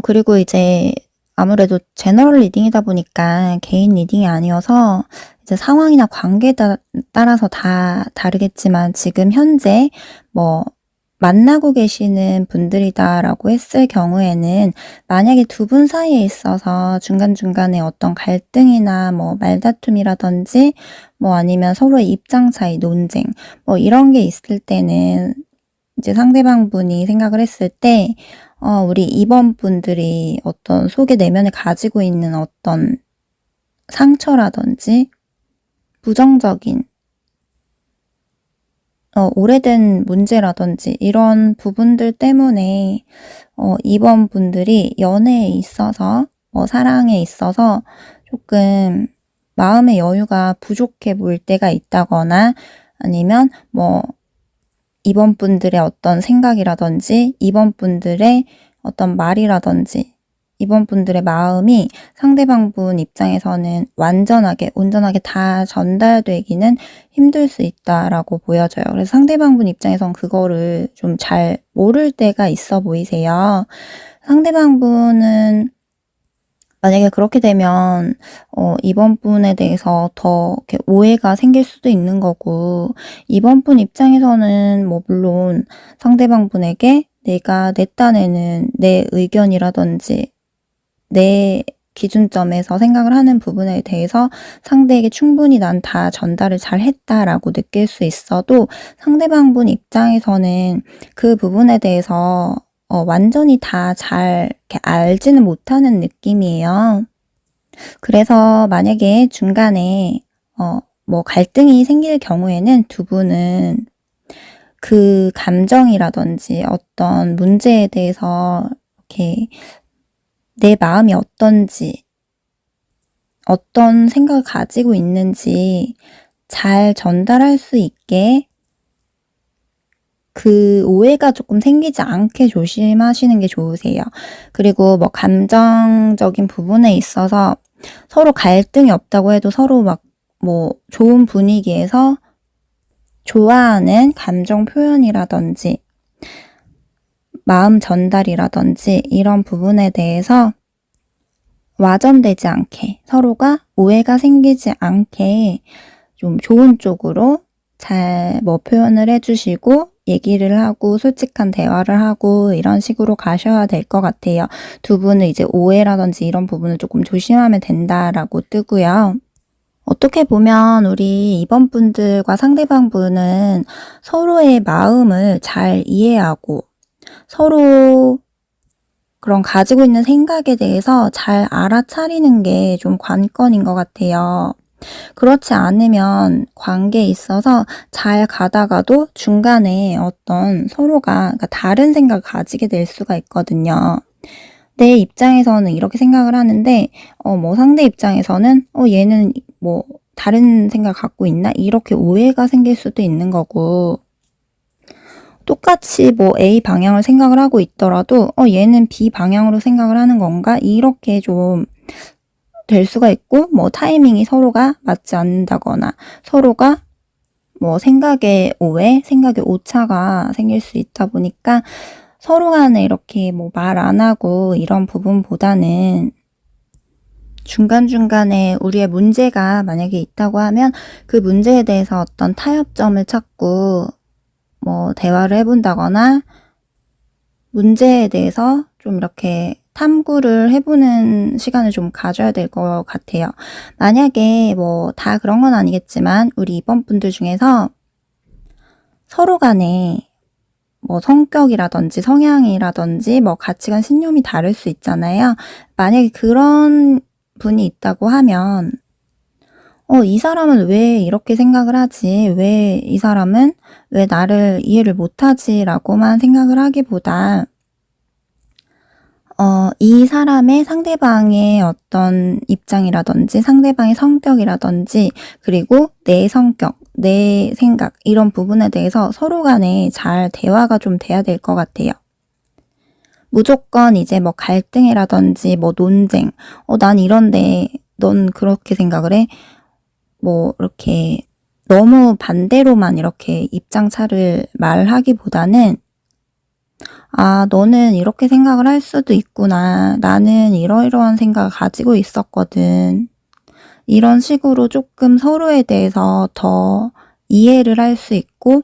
그리고 이제 아무래도 제너럴 리딩이다 보니까 개인 리딩이 아니어서 이제 상황이나 관계에 따라서 다 다르겠지만 지금 현재 뭐 만나고 계시는 분들이다라고 했을 경우에는 만약에 두 분 사이에 있어서 중간중간에 어떤 갈등이나 뭐 말다툼이라든지 뭐 아니면 서로의 입장 차이, 논쟁 뭐 이런 게 있을 때는 이제 상대방 분이 생각을 했을 때 우리 2번 분들이 어떤 속의 내면에 가지고 있는 어떤 상처라든지 부정적인 오래된 문제라든지 이런 부분들 때문에 2번 분들이 연애에 있어서 사랑에 있어서 조금 마음의 여유가 부족해 보일 때가 있다거나 아니면 뭐 2번 분들의 어떤 생각이라든지 2번 분들의 어떤 말이라든지 2번 분들의 마음이 상대방 분 입장에서는 완전하게 온전하게 다 전달되기는 힘들 수 있다라고 보여져요. 그래서 상대방 분 입장에선 그거를 좀 잘 모를 때가 있어 보이세요. 상대방 분은 만약에 그렇게 되면 2번 분에 대해서 더 이렇게 오해가 생길 수도 있는 거고 2번 분 입장에서는 뭐 물론 상대방 분에게 내가 내 딴에는 내 의견이라든지 내 기준점에서 생각을 하는 부분에 대해서 상대에게 충분히 난 다 전달을 잘 했다라고 느낄 수 있어도 상대방 분 입장에서는 그 부분에 대해서 완전히 다 잘 이렇게 알지는 못하는 느낌이에요. 그래서 만약에 중간에 뭐 갈등이 생길 경우에는 두 분은 그 감정이라든지 어떤 문제에 대해서 이렇게 내 마음이 어떤지, 어떤 생각을 가지고 있는지 잘 전달할 수 있게 그 오해가 조금 생기지 않게 조심하시는 게 좋으세요. 그리고 뭐 감정적인 부분에 있어서 서로 갈등이 없다고 해도 서로 막 뭐 좋은 분위기에서 좋아하는 감정 표현이라든지 마음 전달이라든지 이런 부분에 대해서 와전되지 않게 서로가 오해가 생기지 않게 좀 좋은 쪽으로 잘 뭐 표현을 해주시고 얘기를 하고 솔직한 대화를 하고 이런 식으로 가셔야 될 것 같아요. 두 분은 이제 오해라든지 이런 부분을 조금 조심하면 된다라고 뜨고요. 어떻게 보면 우리 2번 분들과 상대방 분은 서로의 마음을 잘 이해하고 서로 그런 가지고 있는 생각에 대해서 잘 알아차리는 게 좀 관건인 것 같아요. 그렇지 않으면 관계에 있어서 잘 가다가도 중간에 어떤 서로가 그러니까 다른 생각을 가지게 될 수가 있거든요. 내 입장에서는 이렇게 생각을 하는데 뭐 상대 입장에서는 '얘는 뭐 다른 생각을 갖고 있나?' 이렇게 오해가 생길 수도 있는 거고, 똑같이 뭐 A 방향을 생각을 하고 있더라도 '얘는 B 방향으로 생각을 하는 건가?' 이렇게 좀 될 수가 있고, 뭐 타이밍이 서로가 맞지 않는다거나 서로가 뭐 생각의 오해, 생각의 오차가 생길 수 있다 보니까 서로 간에 이렇게 뭐 말 안 하고 이런 부분보다는 중간중간에 우리의 문제가 만약에 있다고 하면 그 문제에 대해서 어떤 타협점을 찾고 뭐 대화를 해 본다거나 문제에 대해서 좀 이렇게 탐구를 해 보는 시간을 좀 가져야 될 것 같아요. 만약에 뭐 다 그런 건 아니겠지만 우리 입원분들 중에서 서로 간에 뭐 성격이라든지 성향이라든지 뭐 가치관, 신념이 다를 수 있잖아요. 만약에 그런 분이 있다고 하면 '이 사람은 왜 이렇게 생각을 하지? 왜 이 사람은 왜 나를 이해를 못하지?'라고만 생각을 하기보다 이 사람의 상대방의 어떤 입장이라든지 상대방의 성격이라든지 그리고 내 성격, 내 생각 이런 부분에 대해서 서로 간에 잘 대화가 좀 돼야 될 것 같아요. 무조건 이제 뭐 갈등이라든지 뭐 논쟁, "난 이런데 넌 그렇게 생각을 해?" 뭐 이렇게 너무 반대로만 이렇게 입장 차를 말하기보다는 "아 너는 이렇게 생각을 할 수도 있구나. 나는 이러이러한 생각을 가지고 있었거든." 이런 식으로 조금 서로에 대해서 더 이해를 할 수 있고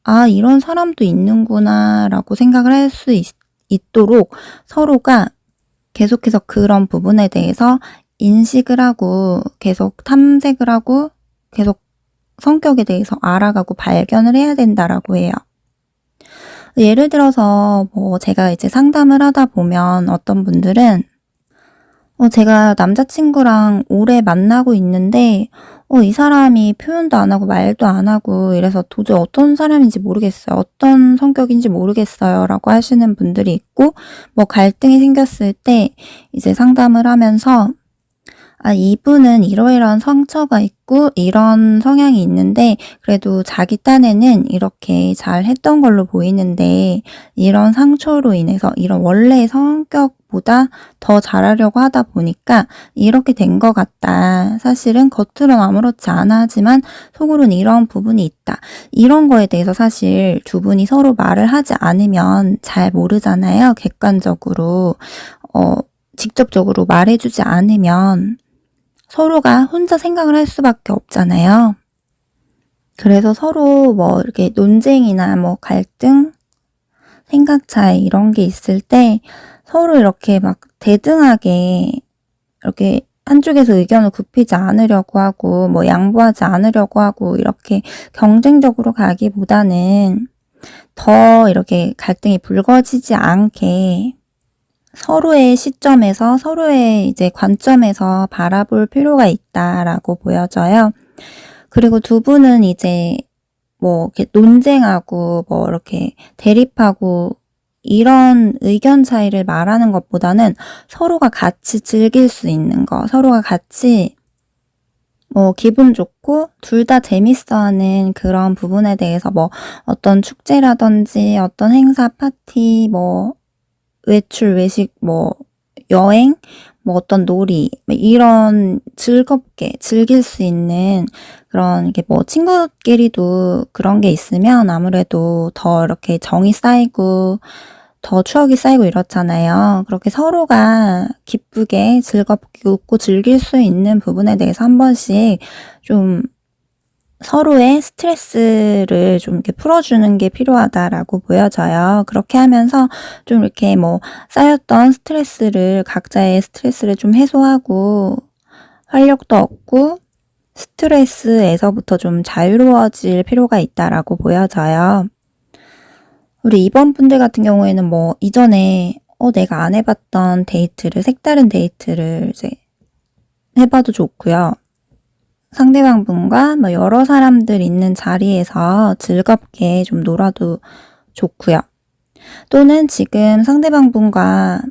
'아 이런 사람도 있는구나.'라고 생각을 할 수 있도록 서로가 계속해서 그런 부분에 대해서 인식을 하고 계속 탐색을 하고 계속 성격에 대해서 알아가고 발견을 해야 된다라고 해요. 예를 들어서 뭐 제가 이제 상담을 하다 보면 어떤 분들은 제가 남자친구랑 오래 만나고 있는데 이 사람이 표현도 안 하고 말도 안 하고 이래서 도저히 어떤 사람인지 모르겠어요. 어떤 성격인지 모르겠어요라고 하시는 분들이 있고, 뭐 갈등이 생겼을 때 이제 상담을 하면서 이분은 이러이러한 상처가 있고 이런 성향이 있는데 그래도 자기 딴에는 이렇게 잘했던 걸로 보이는데 이런 상처로 인해서 이런 원래의 성격보다 더 잘하려고 하다 보니까 이렇게 된 것 같다. 사실은 겉으로는 아무렇지 않아 하지만 속으로는 이런 부분이 있다. 이런 거에 대해서 사실 두 분이 서로 말을 하지 않으면 잘 모르잖아요. 객관적으로. 직접적으로 말해 주지 않으면 서로가 혼자 생각을 할 수밖에 없잖아요. 그래서 서로 뭐 이렇게 논쟁이나 뭐 갈등, 생각 차이 이런 게 있을 때 서로 이렇게 막 대등하게 이렇게 한쪽에서 의견을 굽히지 않으려고 하고 뭐 양보하지 않으려고 하고 이렇게 경쟁적으로 가기보다는 더 이렇게 갈등이 불거지지 않게 서로의 시점에서 서로의 이제 관점에서 바라볼 필요가 있다라고 보여져요. 그리고 두 분은 이제 뭐 이렇게 논쟁하고 뭐 이렇게 대립하고 이런 의견 차이를 말하는 것보다는 서로가 같이 즐길 수 있는 거, 서로가 같이 뭐 기분 좋고 둘 다 재밌어하는 그런 부분에 대해서 뭐 어떤 축제라든지 어떤 행사, 파티, 뭐 외출, 외식, 뭐 여행, 뭐 어떤 놀이 뭐 이런 즐겁게 즐길 수 있는 그런 이게 뭐 친구끼리도 그런 게 있으면 아무래도 더 이렇게 정이 쌓이고 더 추억이 쌓이고 이렇잖아요. 그렇게 서로가 기쁘게 즐겁게 웃고 즐길 수 있는 부분에 대해서 한 번씩 좀 서로의 스트레스를 좀 이렇게 풀어주는 게 필요하다라고 보여져요. 그렇게 하면서 좀 이렇게 뭐 쌓였던 스트레스를 각자의 스트레스를 좀 해소하고 활력도 얻고 스트레스에서부터 좀 자유로워질 필요가 있다라고 보여져요. 우리 입원분들 같은 경우에는 뭐 이전에 내가 안 해봤던 데이트를, 색다른 데이트를 이제 해봐도 좋고요. 상대방 분과 뭐 여러 사람들 있는 자리에서 즐겁게 좀 놀아도 좋고요. 또는 지금 상대방 분과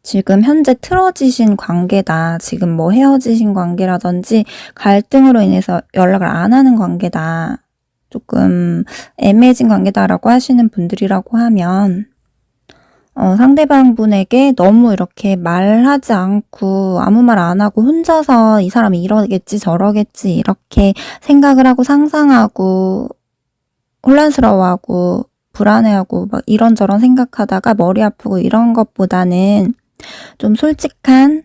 지금 현재 틀어지신 관계다. 지금 뭐 헤어지신 관계라든지 갈등으로 인해서 연락을 안 하는 관계다. 조금 애매해진 관계다라고 하시는 분들이라고 하면 상대방 분에게 너무 이렇게 말하지 않고 아무 말 안 하고 혼자서 이 사람이 이러겠지 저러겠지 이렇게 생각을 하고 상상하고 혼란스러워하고 불안해하고 막 이런저런 생각하다가 머리 아프고 이런 것보다는 좀 솔직한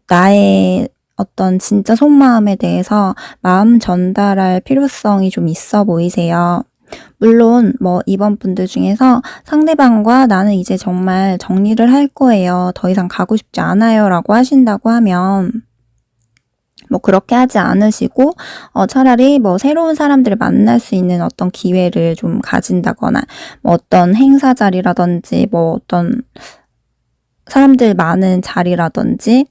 나의 어떤 진짜 속마음에 대해서 마음 전달할 필요성이 좀 있어 보이세요. 물론 뭐 이번 분들 중에서 상대방과 나는 이제 정말 정리를 할 거예요. 더 이상 가고 싶지 않아요. 라고 하신다고 하면 뭐 그렇게 하지 않으시고 차라리 뭐 새로운 사람들을 만날 수 있는 어떤 기회를 좀 가진다거나 뭐 어떤 행사 자리라든지 뭐 어떤 사람들 많은 자리라든지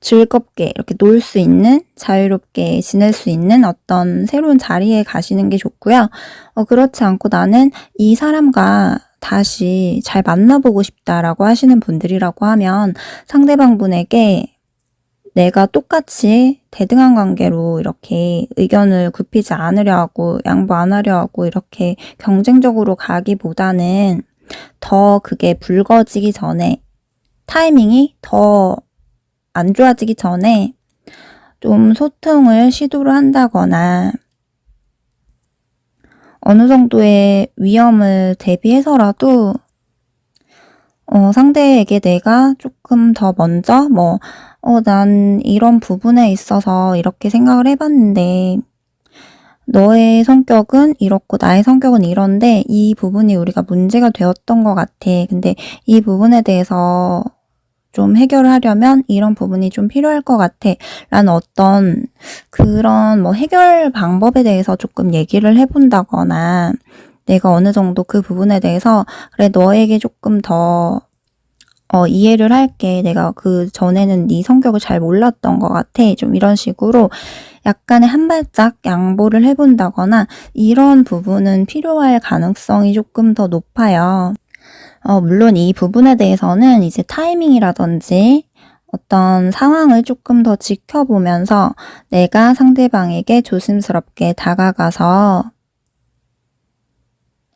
즐겁게 이렇게 놀 수 있는, 자유롭게 지낼 수 있는 어떤 새로운 자리에 가시는 게 좋고요. 그렇지 않고 나는 이 사람과 다시 잘 만나보고 싶다라고 하시는 분들이라고 하면 상대방 분에게 내가 똑같이 대등한 관계로 이렇게 의견을 굽히지 않으려 하고 양보 안 하려 하고 이렇게 경쟁적으로 가기보다는 더 그게 붉어지기 전에 타이밍이 더 안 좋아지기 전에 좀 소통을 시도를 한다거나 어느 정도의 위험을 대비해서라도 상대에게 내가 조금 더 먼저 난 이런 부분에 있어서 이렇게 생각을 해봤는데 너의 성격은 이렇고 나의 성격은 이런데 이 부분이 우리가 문제가 되었던 것 같아. 근데 이 부분에 대해서 좀 해결을 하려면 이런 부분이 좀 필요할 것 같아. 라는 어떤 그런 뭐 해결 방법에 대해서 조금 얘기를 해본다거나 내가 어느 정도 그 부분에 대해서 그래 너에게 조금 더 이해를 할게. 내가 그 전에는 네 성격을 잘 몰랐던 것 같아. 좀 이런 식으로 약간의 한 발짝 양보를 해본다거나 이런 부분은 필요할 가능성이 조금 더 높아요. 물론 이 부분에 대해서는 이제 타이밍이라든지 어떤 상황을 조금 더 지켜보면서 내가 상대방에게 조심스럽게 다가가서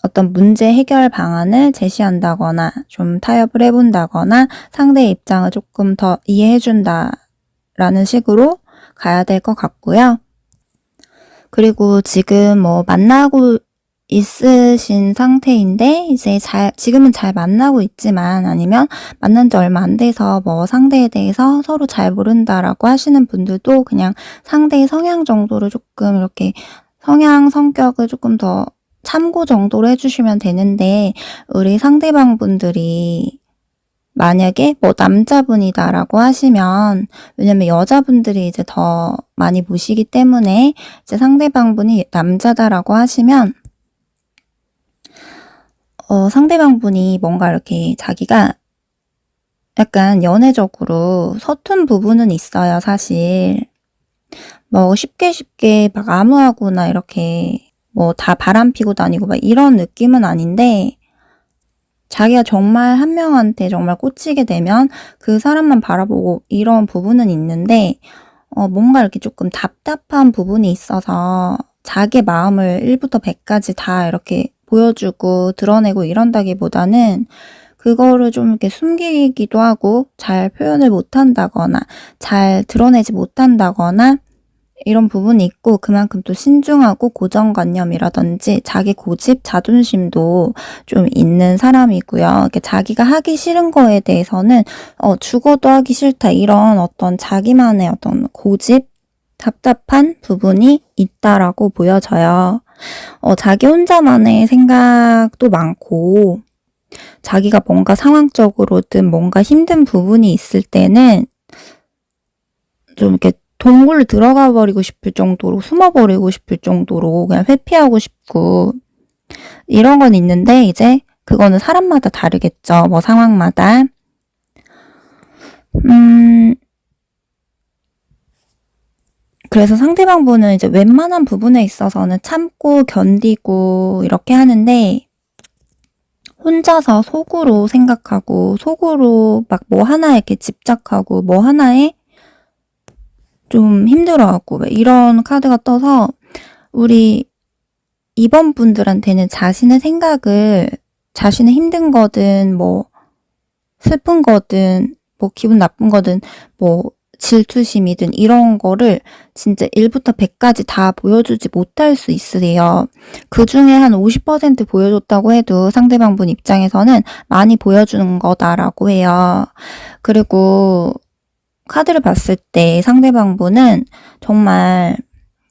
어떤 문제 해결 방안을 제시한다거나 좀 타협을 해본다거나 상대의 입장을 조금 더 이해해준다라는 식으로 가야 될 것 같고요. 그리고 지금 뭐 만나고 있으신 상태인데 이제 지금은 잘 만나고 있지만 아니면 만난 지 얼마 안 돼서 뭐 상대에 대해서 서로 잘 모른다라고 하시는 분들도 그냥 상대의 성향 정도를 조금 이렇게 성격을 조금 더 참고 정도로 해주시면 되는데 우리 상대방 분들이 만약에 뭐 남자분이다라고 하시면 왜냐면 여자분들이 이제 더 많이 보시기 때문에 이제 상대방분이 남자다라고 하시면 상대방분이 뭔가 이렇게 자기가 약간 연애적으로 서툰 부분은 있어요, 사실. 뭐 쉽게 막 아무하고나 이렇게 뭐 다 바람피고 다니고 막 이런 느낌은 아닌데 자기가 정말 한 명한테 정말 꽂히게 되면 그 사람만 바라보고 이런 부분은 있는데 뭔가 이렇게 조금 답답한 부분이 있어서 자기 마음을 1부터 100까지 다 이렇게 보여주고 드러내고 이런다기보다는 그거를 좀 이렇게 숨기기도 하고 잘 표현을 못한다거나 잘 드러내지 못한다거나 이런 부분이 있고 그만큼 또 신중하고 고정관념이라든지 자기 고집, 자존심도 좀 있는 사람이고요. 이렇게 자기가 하기 싫은 거에 대해서는 죽어도 하기 싫다 이런 어떤 자기만의 어떤 고집, 답답한 부분이 있다라고 보여져요. 자기 혼자만의 생각도 많고 자기가 뭔가 상황적으로든 뭔가 힘든 부분이 있을 때는 좀 이렇게 동굴로 들어가 버리고 싶을 정도로 숨어버리고 싶을 정도로 그냥 회피하고 싶고 이런 건 있는데 이제 그거는 사람마다 다르겠죠. 뭐 상황마다. 그래서 상대방분은 이제 웬만한 부분에 있어서는 참고 견디고 이렇게 하는데, 혼자서 속으로 생각하고 속으로 막 뭐 하나에 이렇게 집착하고 뭐 하나에 좀 힘들어하고 이런 카드가 떠서, 우리 2번 분들한테는 자신의 생각을, 자신의 힘든 거든 뭐 슬픈 거든 뭐 기분 나쁜 거든 뭐 질투심이든 이런 거를 진짜 1부터 100까지 다 보여주지 못할 수 있으세요. 그 중에 한 50% 보여줬다고 해도 상대방분 입장에서는 많이 보여주는 거다라고 해요. 그리고 카드를 봤을 때 상대방분은 정말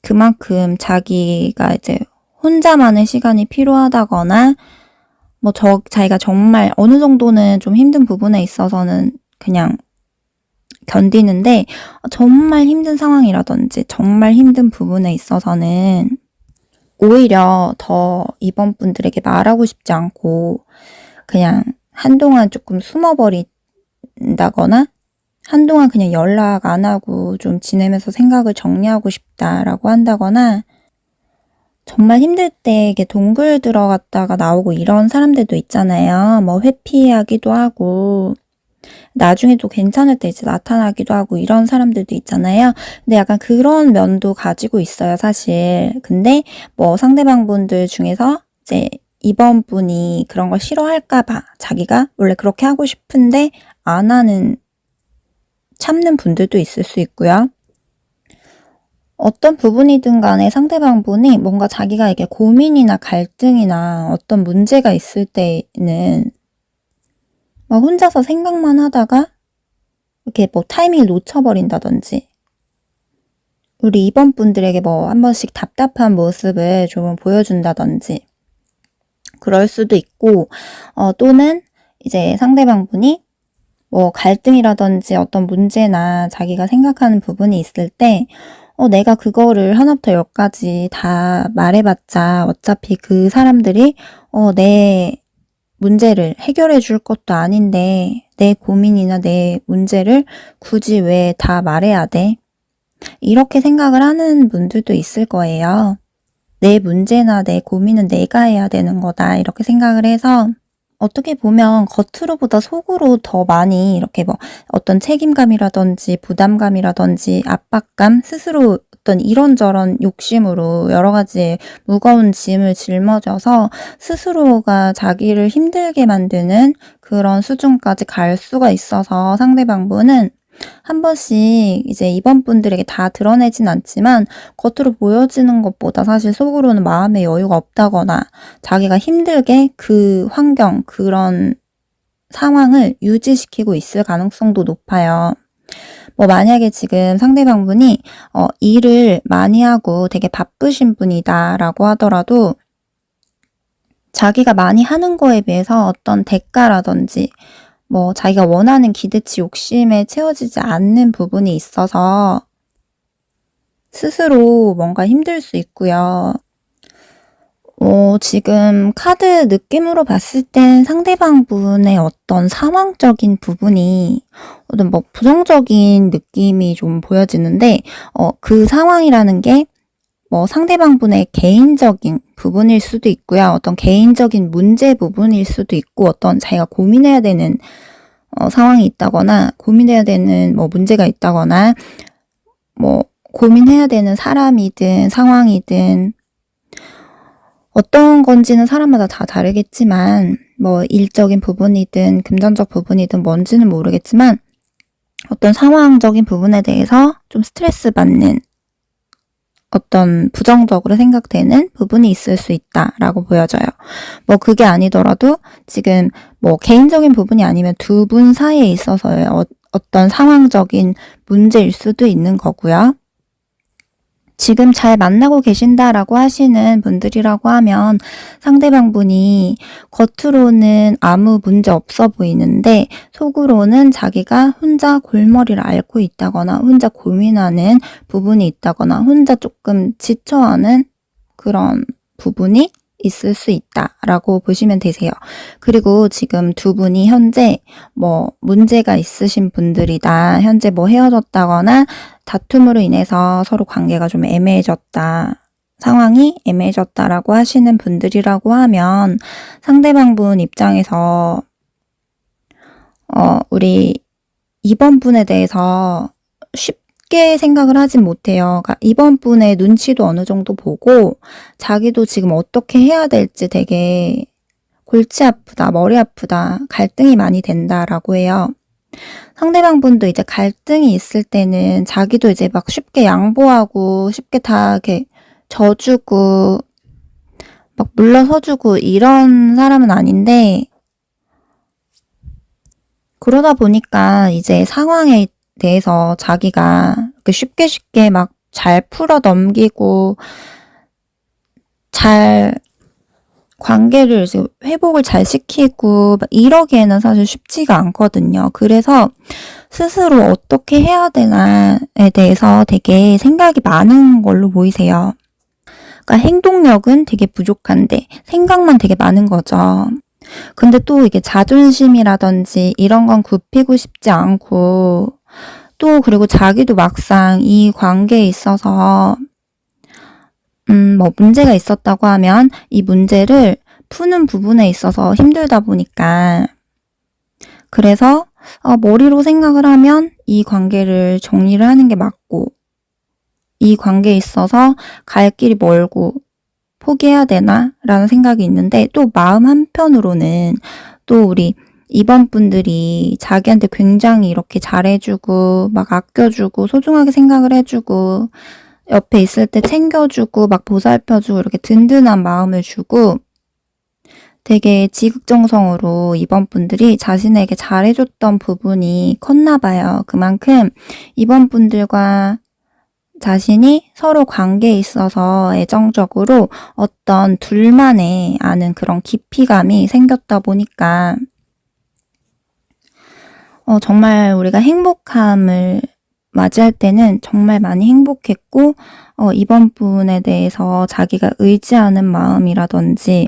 그만큼 자기가 이제 혼자만의 시간이 필요하다거나, 뭐 자기가 정말 어느 정도는 좀 힘든 부분에 있어서는 그냥 견디는데, 정말 힘든 상황이라든지 정말 힘든 부분에 있어서는 오히려 더 이번 분들에게 말하고 싶지 않고 그냥 한동안 조금 숨어버린다거나, 한동안 그냥 연락 안 하고 좀 지내면서 생각을 정리하고 싶다라고 한다거나, 정말 힘들 때 이게 동굴 들어갔다가 나오고 이런 사람들도 있잖아요. 뭐 회피하기도 하고 나중에 또 괜찮을 때 이제 나타나기도 하고 이런 사람들도 있잖아요. 근데 약간 그런 면도 가지고 있어요, 사실. 근데 뭐 상대방 분들 중에서 이제 이번 분이 그런 걸 싫어할까봐 자기가 원래 그렇게 하고 싶은데 안 하는, 참는 분들도 있을 수 있고요. 어떤 부분이든 간에 상대방 분이 뭔가 자기가 이게 고민이나 갈등이나 어떤 문제가 있을 때는 막 혼자서 생각만 하다가 이렇게 뭐 타이밍을 놓쳐버린다든지, 우리 이번 분들에게 뭐 한 번씩 답답한 모습을 좀 보여준다든지 그럴 수도 있고, 또는 이제 상대방 분이 뭐 갈등이라든지 어떤 문제나 자기가 생각하는 부분이 있을 때 내가 그거를 하나부터 열까지 다 말해봤자 어차피 그 사람들이 내 문제를 해결해 줄 것도 아닌데 내 고민이나 내 문제를 굳이 왜 다 말해야 돼? 이렇게 생각을 하는 분들도 있을 거예요. 내 문제나 내 고민은 내가 해야 되는 거다, 이렇게 생각을 해서 어떻게 보면 겉으로보다 속으로 더 많이 이렇게 뭐 어떤 책임감이라든지 부담감이라든지 압박감, 스스로 어떤 이런저런 욕심으로 여러 가지 무거운 짐을 짊어져서 스스로가 자기를 힘들게 만드는 그런 수준까지 갈 수가 있어서, 상대방분은 한 번씩 이제 이번 분들에게 다 드러내진 않지만 겉으로 보여지는 것보다 사실 속으로는 마음의 여유가 없다거나 자기가 힘들게 그 환경, 그런 상황을 유지시키고 있을 가능성도 높아요. 뭐 만약에 지금 상대방분이 일을 많이 하고 되게 바쁘신 분이다 라고 하더라도 자기가 많이 하는 거에 비해서 어떤 대가라든지 뭐 자기가 원하는 기대치, 욕심에 채워지지 않는 부분이 있어서 스스로 뭔가 힘들 수 있고요. 지금 카드 느낌으로 봤을 땐 상대방 분의 어떤 상황적인 부분이 어떤 뭐 부정적인 느낌이 좀 보여지는데, 그 상황이라는 게 뭐 상대방 분의 개인적인 부분일 수도 있고요. 어떤 개인적인 문제 부분일 수도 있고, 어떤 자기가 고민해야 되는 상황이 있다거나, 고민해야 되는 뭐 문제가 있다거나, 뭐 고민해야 되는 사람이든 상황이든 어떤 건지는 사람마다 다 다르겠지만, 뭐 일적인 부분이든 금전적 부분이든 뭔지는 모르겠지만 어떤 상황적인 부분에 대해서 좀 스트레스 받는, 어떤 부정적으로 생각되는 부분이 있을 수 있다라고 보여져요. 뭐 그게 아니더라도 지금 뭐 개인적인 부분이 아니면 두 분 사이에 있어서의 어떤 상황적인 문제일 수도 있는 거고요. 지금 잘 만나고 계신다라고 하시는 분들이라고 하면 상대방 분이 겉으로는 아무 문제 없어 보이는데 속으로는 자기가 혼자 골머리를 앓고 있다거나 혼자 고민하는 부분이 있다거나 혼자 조금 지쳐하는 그런 부분이 있을 수 있다라고 보시면 되세요. 그리고 지금 두 분이 현재 뭐 문제가 있으신 분들이다. 현재 뭐 헤어졌다거나 다툼으로 인해서 서로 관계가 좀 애매해졌다. 상황이 애매해졌다라고 하시는 분들이라고 하면 상대방분 입장에서 우리 이번 분에 대해서 쉽게 생각을 하진 못해요. 그러니까 이번 분의 눈치도 어느 정도 보고 자기도 지금 어떻게 해야 될지 되게 골치 아프다, 머리 아프다, 갈등이 많이 된다라고 해요. 상대방 분도 이제 갈등이 있을 때는 자기도 이제 막 쉽게 양보하고 쉽게 다 이렇게 져주고 막 물러서주고 이런 사람은 아닌데, 그러다 보니까 이제 상황에 대해서 자기가 쉽게 쉽게 막 잘 풀어 넘기고 잘 관계를 이제 회복을 잘 시키고 막 이러기에는 사실 쉽지가 않거든요. 그래서 스스로 어떻게 해야 되나에 대해서 되게 생각이 많은 걸로 보이세요. 그러니까 행동력은 되게 부족한데 생각만 되게 많은 거죠. 근데 또 이게 자존심이라든지 이런 건 굽히고 싶지 않고, 또 그리고 자기도 막상 이 관계에 있어서 뭐 문제가 있었다고 하면 이 문제를 푸는 부분에 있어서 힘들다 보니까, 그래서 머리로 생각을 하면 이 관계를 정리를 하는 게 맞고, 이 관계에 있어서 갈 길이 멀고 포기해야 되나? 라는 생각이 있는데, 또 마음 한편으로는 또 우리 이번 분들이 자기한테 굉장히 이렇게 잘해주고 막 아껴주고 소중하게 생각을 해주고 옆에 있을 때 챙겨주고 막 보살펴주고 이렇게 든든한 마음을 주고 되게 지극정성으로 이번 분들이 자신에게 잘해줬던 부분이 컸나 봐요. 그만큼 이번 분들과 자신이 서로 관계에 있어서 애정적으로 어떤 둘만의 아는 그런 깊이감이 생겼다 보니까 정말 우리가 행복함을 맞이할 때는 정말 많이 행복했고, 이번 분에 대해서 자기가 의지하는 마음이라든지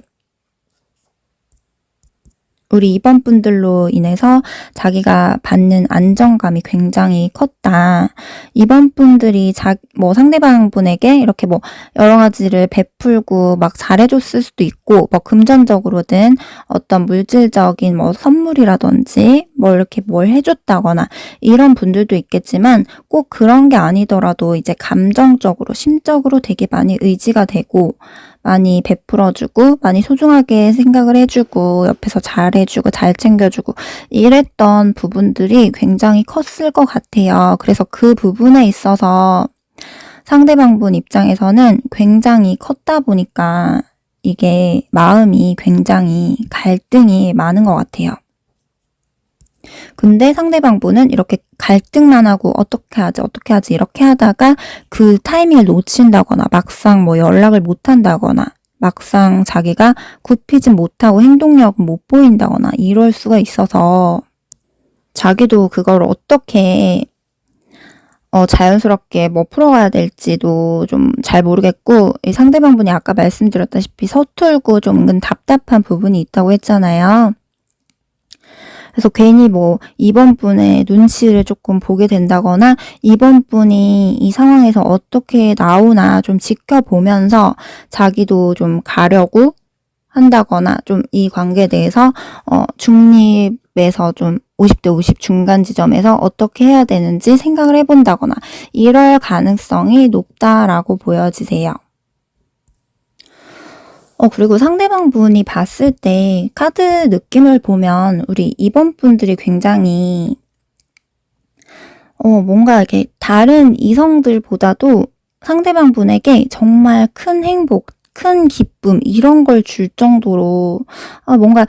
우리 이번 분들로 인해서 자기가 받는 안정감이 굉장히 컸다. 이번 분들이 뭐 상대방 분에게 이렇게 뭐 여러 가지를 베풀고 막 잘해줬을 수도 있고, 뭐 금전적으로든 어떤 물질적인 뭐 선물이라든지 뭐 이렇게 뭘 해줬다거나 이런 분들도 있겠지만, 꼭 그런 게 아니더라도 이제 감정적으로, 심적으로 되게 많이 의지가 되고 많이 베풀어주고 많이 소중하게 생각을 해주고 옆에서 잘해주고 잘 챙겨주고 이랬던 부분들이 굉장히 컸을 것 같아요. 그래서 그 부분에 있어서 상대방분 입장에서는 굉장히 컸다 보니까 이게 마음이 굉장히 갈등이 많은 것 같아요. 근데 상대방분은 이렇게 갈등만 하고 어떻게 하지 이렇게 하다가 그 타이밍을 놓친다거나 막상 뭐 연락을 못 한다거나 막상 자기가 굽히진 못하고 행동력은 못 보인다거나 이럴 수가 있어서 자기도 그걸 어떻게 자연스럽게 뭐 풀어가야 될지도 좀 잘 모르겠고, 이 상대방분이 아까 말씀드렸다시피 서툴고 좀 은근 답답한 부분이 있다고 했잖아요. 그래서 괜히 뭐 이번 분의 눈치를 조금 보게 된다거나 이번 분이 이 상황에서 어떻게 나오나 좀 지켜보면서 자기도 좀 가려고 한다거나 좀 이 관계에 대해서 중립에서 좀 50대 50 중간 지점에서 어떻게 해야 되는지 생각을 해본다거나 이럴 가능성이 높다라고 보여지세요. 그리고 상대방 분이 봤을 때 카드 느낌을 보면 우리 이번 분들이 굉장히 뭔가 이렇게 다른 이성들보다도 상대방 분에게 정말 큰 행복, 큰 기쁨 이런 걸 줄 정도로 뭔가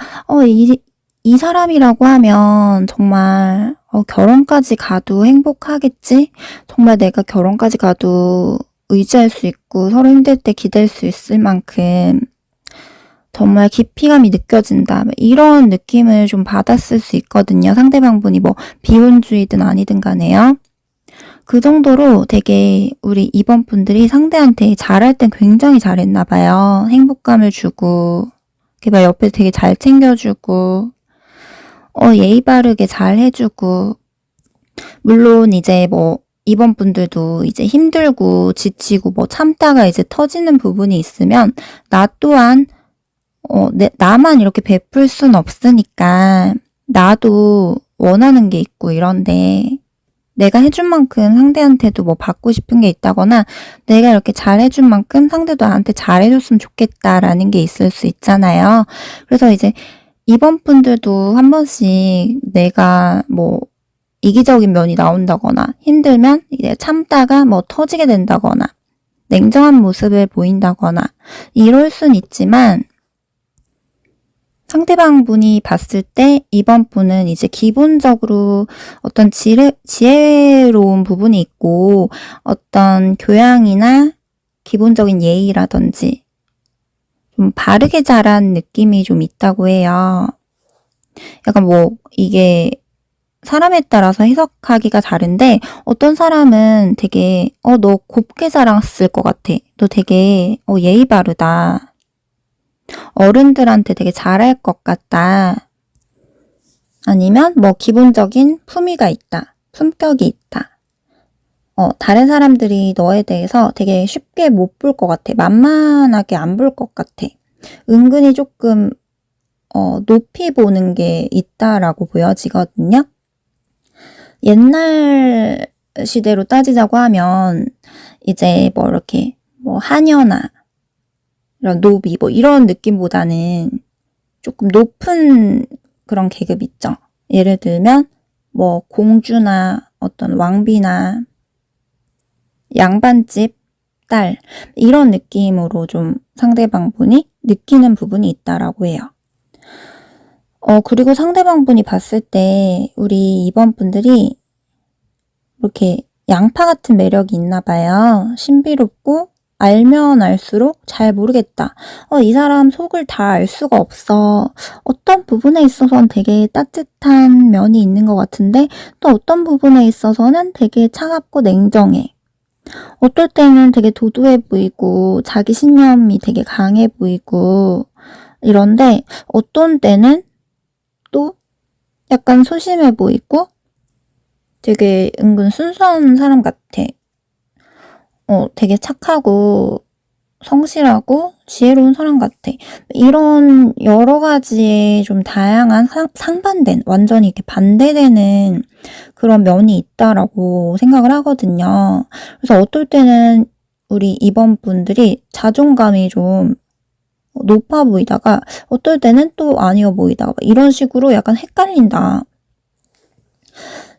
이 사람이라고 하면 정말 결혼까지 가도 행복하겠지? 정말 내가 결혼까지 가도 의지할 수 있고 서로 힘들 때 기댈 수 있을 만큼 정말 깊이감이 느껴진다. 이런 느낌을 좀 받았을 수 있거든요. 상대방 분이 뭐 비혼주의든 아니든 간에요. 그 정도로 되게 우리 2번 분들이 상대한테 잘할 땐 굉장히 잘했나 봐요. 행복감을 주고, 이렇게 막 옆에 되게 잘 챙겨주고, 예의 바르게 잘 해주고, 물론 이제 뭐 2번 분들도 이제 힘들고 지치고 뭐 참다가 이제 터지는 부분이 있으면 나 또한 나만 이렇게 베풀 순 없으니까 나도 원하는 게 있고 이런데 내가 해준 만큼 상대한테도 뭐 받고 싶은 게 있다거나 내가 이렇게 잘해준 만큼 상대도 나한테 잘해줬으면 좋겠다라는 게 있을 수 있잖아요. 그래서 이제 2번 분들도 한 번씩 내가 뭐 이기적인 면이 나온다거나 힘들면 이제 참다가 뭐 터지게 된다거나 냉정한 모습을 보인다거나 이럴 순 있지만 상대방 분이 봤을 때 2번 분은 이제 기본적으로 어떤 지혜로운 부분이 있고 어떤 교양이나 기본적인 예의라든지 좀 바르게 자란 느낌이 좀 있다고 해요. 약간 뭐 이게 사람에 따라서 해석하기가 다른데 어떤 사람은 되게 너 곱게 자랐을 것 같아. 너 되게 예의 바르다. 어른들한테 되게 잘할 것 같다. 아니면 뭐 기본적인 품위가 있다. 품격이 있다. 다른 사람들이 너에 대해서 되게 쉽게 못 볼 것 같아. 만만하게 안 볼 것 같아. 은근히 조금 높이 보는 게 있다라고 보여지거든요. 옛날 시대로 따지자고 하면 이제 뭐 이렇게 뭐 하녀나 이런 노비 뭐 이런 느낌보다는 조금 높은 그런 계급 있죠. 예를 들면 뭐 공주나 어떤 왕비나 양반집 딸 이런 느낌으로 좀 상대방 분이 느끼는 부분이 있다라고 해요. 그리고 상대방 분이 봤을 때 우리 2번 분들이 이렇게 양파 같은 매력이 있나 봐요. 신비롭고 알면 알수록 잘 모르겠다. 이 사람 속을 다 알 수가 없어. 어떤 부분에 있어서는 되게 따뜻한 면이 있는 것 같은데 또 어떤 부분에 있어서는 되게 차갑고 냉정해. 어떨 때는 되게 도도해 보이고 자기 신념이 되게 강해 보이고 이런데 어떤 때는 또 약간 소심해 보이고 되게 은근 순수한 사람 같아. 되게 착하고 성실하고 지혜로운 사람 같아. 이런 여러 가지의 좀 다양한 상반된, 완전히 이렇게 반대되는 그런 면이 있다라고 생각을 하거든요. 그래서 어떨 때는 우리 2번 분들이 자존감이 좀 높아 보이다가 어떨 때는 또 아니어 보이다가 이런 식으로 약간 헷갈린다.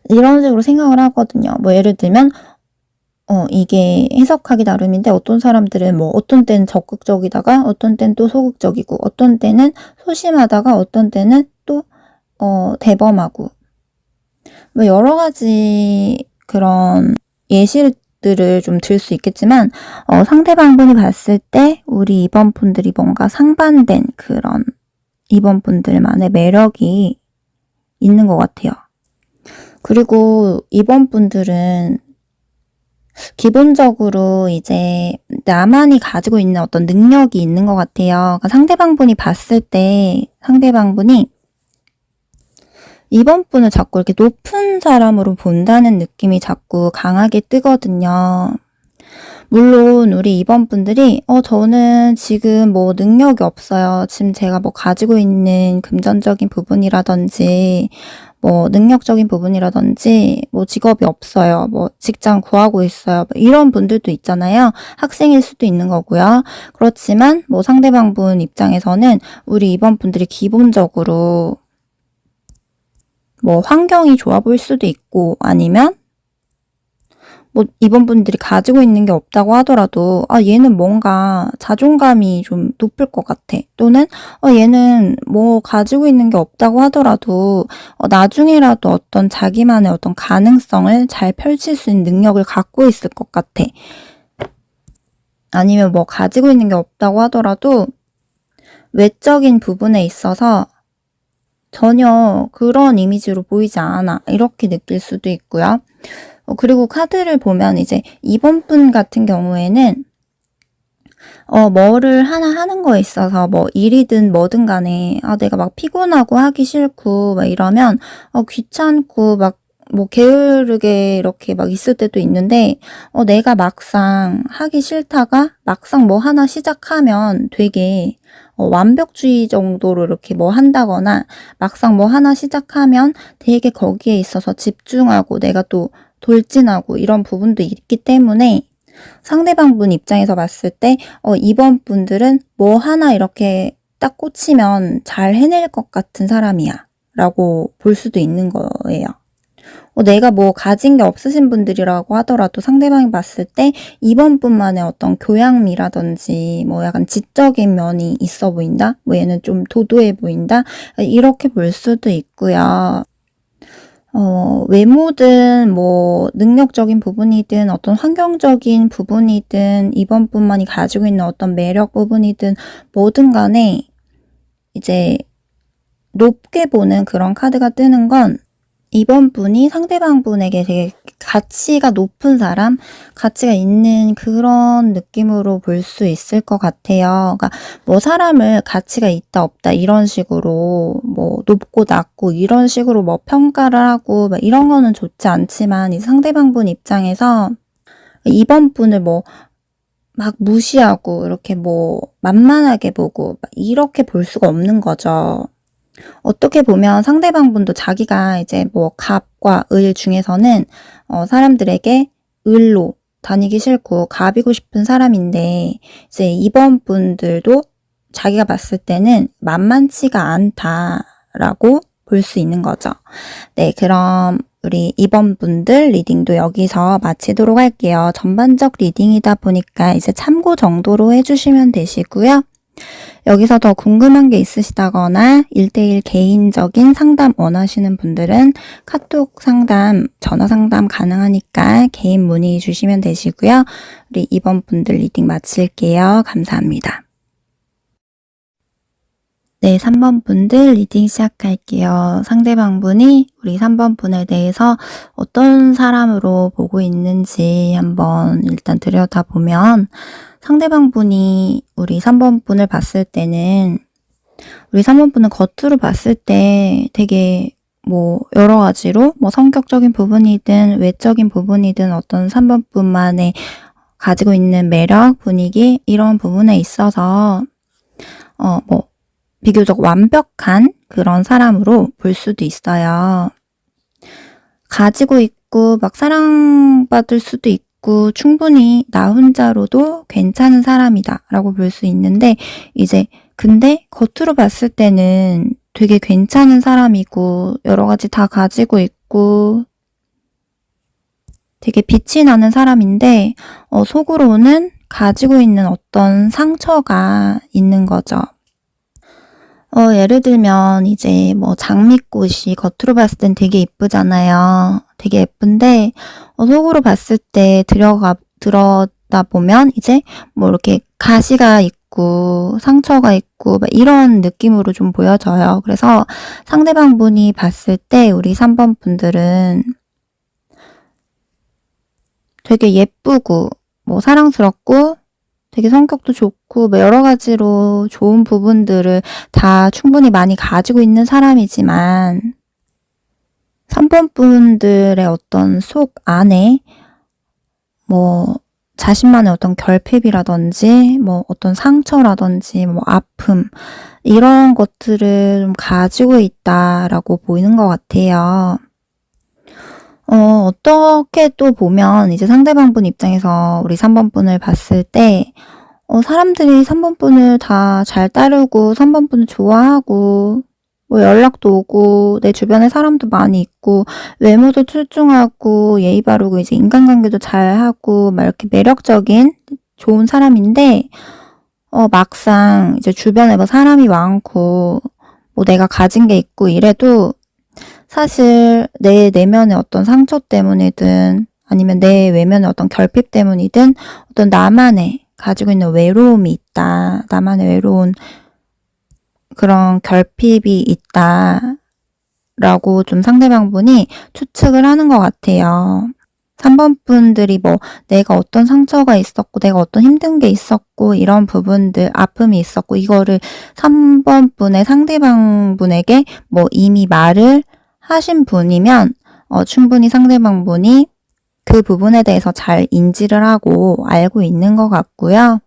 이런 식으로 생각을 하거든요. 뭐 예를 들면 이게 해석하기 나름인데 어떤 사람들은 뭐 어떤 때는 적극적이다가 어떤 때는 또 소극적이고 어떤 때는 소심하다가 어떤 때는 또 대범하고 뭐 여러 가지 그런 예시들을 좀 들 수 있겠지만 상대방 분이 봤을 때 우리 2번 분들이 뭔가 상반된 그런 2번 분들만의 매력이 있는 것 같아요. 그리고 2번 분들은 기본적으로 이제 나만이 가지고 있는 어떤 능력이 있는 것 같아요. 그러니까 상대방 분이 봤을 때 상대방 분이 2번 분을 자꾸 이렇게 높은 사람으로 본다는 느낌이 자꾸 강하게 뜨거든요. 물론 우리 2번 분들이 저는 지금 뭐 능력이 없어요. 지금 제가 뭐 가지고 있는 금전적인 부분이라든지 뭐 능력적인 부분이라든지 뭐 직업이 없어요. 뭐 직장 구하고 있어요. 뭐 이런 분들도 있잖아요. 학생일 수도 있는 거고요. 그렇지만 뭐 상대방 분 입장에서는 우리 2번 분들이 기본적으로 뭐 환경이 좋아 보일 수도 있고 아니면 뭐 2번 분들이 가지고 있는 게 없다고 하더라도 얘는 뭔가 자존감이 좀 높을 것 같아. 또는 얘는 뭐 가지고 있는 게 없다고 하더라도 나중에라도 어떤 자기만의 어떤 가능성을 잘 펼칠 수 있는 능력을 갖고 있을 것 같아. 아니면 뭐 가지고 있는 게 없다고 하더라도 외적인 부분에 있어서 전혀 그런 이미지로 보이지 않아. 이렇게 느낄 수도 있고요. 그리고 카드를 보면 이제 2번 분 같은 경우에는 뭐를 하나 하는 거에 있어서 뭐 일이든 뭐든 간에 내가 막 피곤하고 하기 싫고 막 이러면 귀찮고 막 뭐 게으르게 이렇게 막 있을 때도 있는데 내가 막상 하기 싫다가 막상 뭐 하나 시작하면 되게 완벽주의 정도로 이렇게 뭐 한다거나 막상 뭐 하나 시작하면 되게 거기에 있어서 집중하고 내가 또 돌진하고 이런 부분도 있기 때문에 상대방 분 입장에서 봤을 때 이번 분들은 뭐 하나 이렇게 딱 꽂히면 잘 해낼 것 같은 사람이야 라고 볼 수도 있는 거예요. 내가 뭐 가진 게 없으신 분들이라고 하더라도 상대방이 봤을 때 이번 분만의 어떤 교양미라든지 뭐 약간 지적인 면이 있어 보인다? 뭐 얘는 좀 도도해 보인다? 이렇게 볼 수도 있고요. 외모든 뭐 능력적인 부분이든 어떤 환경적인 부분이든 이번 분만이 가지고 있는 어떤 매력 부분이든 뭐든 간에 이제 높게 보는 그런 카드가 뜨는 건 이번 분이 상대방 분에게 되게 가치가 높은 사람, 가치가 있는 그런 느낌으로 볼 수 있을 것 같아요. 그러니까 뭐 사람을 가치가 있다 없다 이런 식으로 뭐 높고 낮고 이런 식으로 뭐 평가를 하고 막 이런 거는 좋지 않지만 이 상대방 분 입장에서 이번 분을 뭐 막 무시하고 이렇게 뭐 만만하게 보고 막 이렇게 볼 수가 없는 거죠. 어떻게 보면 상대방 분도 자기가 이제 뭐 갑과 을 중에서는 사람들에게 을로 다니기 싫고 갑이고 싶은 사람인데 이제 이번 분들도 자기가 봤을 때는 만만치가 않다라고 볼 수 있는 거죠. 네, 그럼 우리 이번 분들 리딩도 여기서 마치도록 할게요. 전반적 리딩이다 보니까 이제 참고 정도로 해주시면 되시고요. 여기서 더 궁금한 게 있으시다거나 1대1 개인적인 상담 원하시는 분들은 카톡 상담, 전화 상담 가능하니까 개인 문의 주시면 되시고요. 우리 이번 분들 리딩 마칠게요. 감사합니다. 네, 3번 분들 리딩 시작할게요. 상대방 분이 우리 3번 분에 대해서 어떤 사람으로 보고 있는지 한번 일단 들여다보면 상대방 분이 우리 3번 분을 봤을 때는 우리 3번 분은 겉으로 봤을 때 되게 뭐 여러 가지로 뭐 성격적인 부분이든 외적인 부분이든 어떤 3번 분만의 가지고 있는 매력, 분위기 이런 부분에 있어서 뭐 비교적 완벽한 그런 사람으로 볼 수도 있어요. 가지고 있고 막 사랑받을 수도 있고 충분히 나 혼자로도 괜찮은 사람이다 라고 볼 수 있는데 이제 근데 겉으로 봤을 때는 되게 괜찮은 사람이고 여러 가지 다 가지고 있고 되게 빛이 나는 사람인데 속으로는 가지고 있는 어떤 상처가 있는 거죠. 예를 들면 이제 뭐 장미꽃이 겉으로 봤을 땐 되게 예쁘잖아요. 되게 예쁜데 속으로 봤을 때 들여다보면 이제 뭐 이렇게 가시가 있고 상처가 있고 막 이런 느낌으로 좀 보여져요. 그래서 상대방 분이 봤을 때 우리 3번 분들은 되게 예쁘고 뭐 사랑스럽고 되게 성격도 좋고 뭐 여러 가지로 좋은 부분들을 다 충분히 많이 가지고 있는 사람이지만 3번 분들의 어떤 속 안에 뭐 자신만의 어떤 결핍이라든지 뭐 어떤 상처라든지 뭐 아픔 이런 것들을 좀 가지고 있다라고 보이는 것 같아요. 어떻게 또 보면 이제 상대방 분 입장에서 우리 3번 분을 봤을 때 사람들이 3번 분을 다 잘 따르고 3번 분을 좋아하고 뭐 연락도 오고 내 주변에 사람도 많이 있고 외모도 출중하고 예의 바르고 이제 인간관계도 잘하고 막 이렇게 매력적인 좋은 사람인데 막상 이제 주변에 뭐 사람이 많고 뭐 내가 가진 게 있고 이래도 사실 내 내면의 어떤 상처 때문이든 아니면 내 외면의 어떤 결핍 때문이든 어떤 나만의 가지고 있는 외로움이 있다. 나만의 외로운 그런 결핍이 있다. 라고 좀 상대방 분이 추측을 하는 것 같아요. 3번 분들이 뭐 내가 어떤 상처가 있었고 내가 어떤 힘든 게 있었고 이런 부분들 아픔이 있었고 이거를 3번 분의 상대방 분에게 뭐 이미 말을 하신 분이면 충분히 상대방 분이 그 부분에 대해서 잘 인지를 하고 알고 있는 것 같고요.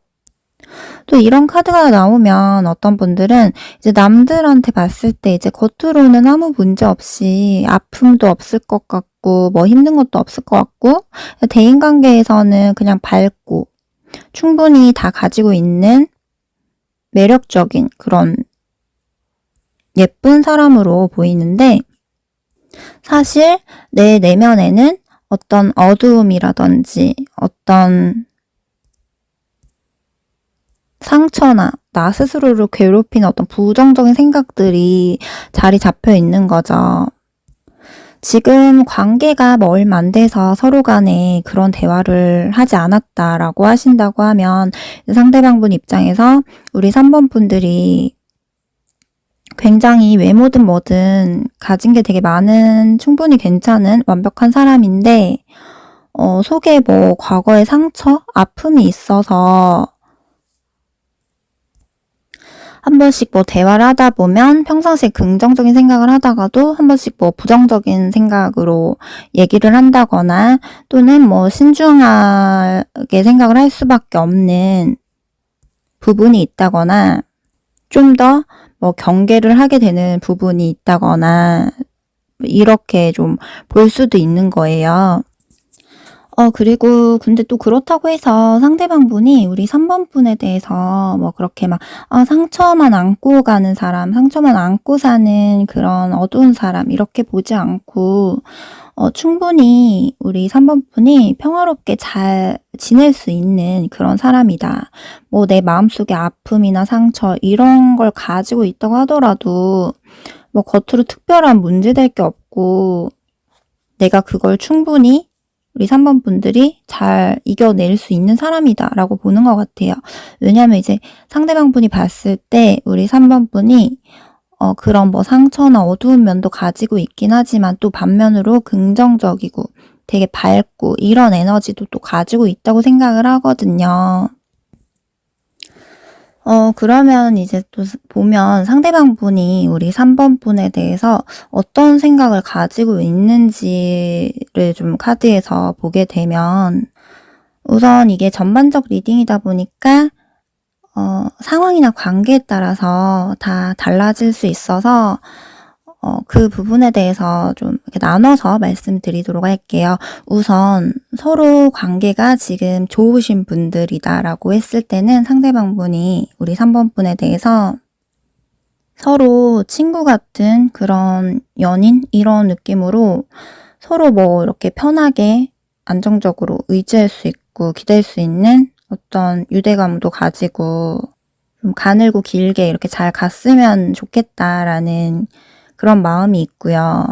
또 이런 카드가 나오면 어떤 분들은 이제 남들한테 봤을 때 이제 겉으로는 아무 문제 없이 아픔도 없을 것 같고 뭐 힘든 것도 없을 것 같고 대인관계에서는 그냥 밝고 충분히 다 가지고 있는 매력적인 그런 예쁜 사람으로 보이는데 사실 내 내면에는 어떤 어두움이라든지 어떤 상처나 나 스스로를 괴롭히는 어떤 부정적인 생각들이 자리 잡혀 있는 거죠. 지금 관계가 뭐 얼마 안 돼서 서로 간에 그런 대화를 하지 않았다라고 하신다고 하면 상대방분 입장에서 우리 3번 분들이 굉장히 외모든 뭐든 가진 게 되게 많은 충분히 괜찮은 완벽한 사람인데 속에 뭐 과거의 상처, 아픔이 있어서 한 번씩 뭐 대화를 하다 보면 평상시에 긍정적인 생각을 하다가도 한 번씩 뭐 부정적인 생각으로 얘기를 한다거나 또는 뭐 신중하게 생각을 할 수밖에 없는 부분이 있다거나 좀 더 뭐 경계를 하게 되는 부분이 있다거나 이렇게 좀 볼 수도 있는 거예요. 그리고 근데 또 그렇다고 해서 상대방 분이 우리 3번 분에 대해서 뭐 그렇게 막 상처만 안고 가는 사람, 상처만 안고 사는 그런 어두운 사람 이렇게 보지 않고 충분히 우리 3번 분이 평화롭게 잘 지낼 수 있는 그런 사람이다. 뭐 내 마음속에 아픔이나 상처 이런 걸 가지고 있다고 하더라도 뭐 겉으로 특별한 문제될 게 없고 내가 그걸 충분히 우리 3번 분들이 잘 이겨낼 수 있는 사람이다 라고 보는 것 같아요. 왜냐면 이제 상대방 분이 봤을 때 우리 3번 분이 그런 뭐 상처나 어두운 면도 가지고 있긴 하지만 또 반면으로 긍정적이고 되게 밝고 이런 에너지도 또 가지고 있다고 생각을 하거든요. 그러면 이제 또 보면 상대방 분이 우리 3번 분에 대해서 어떤 생각을 가지고 있는지를 좀 카드에서 보게 되면 우선 이게 전반적 리딩이다 보니까 상황이나 관계에 따라서 다 달라질 수 있어서 그 부분에 대해서 좀 이렇게 나눠서 말씀드리도록 할게요. 우선 서로 관계가 지금 좋으신 분들이다라고 했을 때는 상대방 분이 우리 3번 분에 대해서 서로 친구 같은 그런 연인 이런 느낌으로 서로 뭐 이렇게 편하게 안정적으로 의지할 수 있고 기댈 수 있는 어떤 유대감도 가지고 좀 가늘고 길게 이렇게 잘 갔으면 좋겠다라는 그런 마음이 있고요.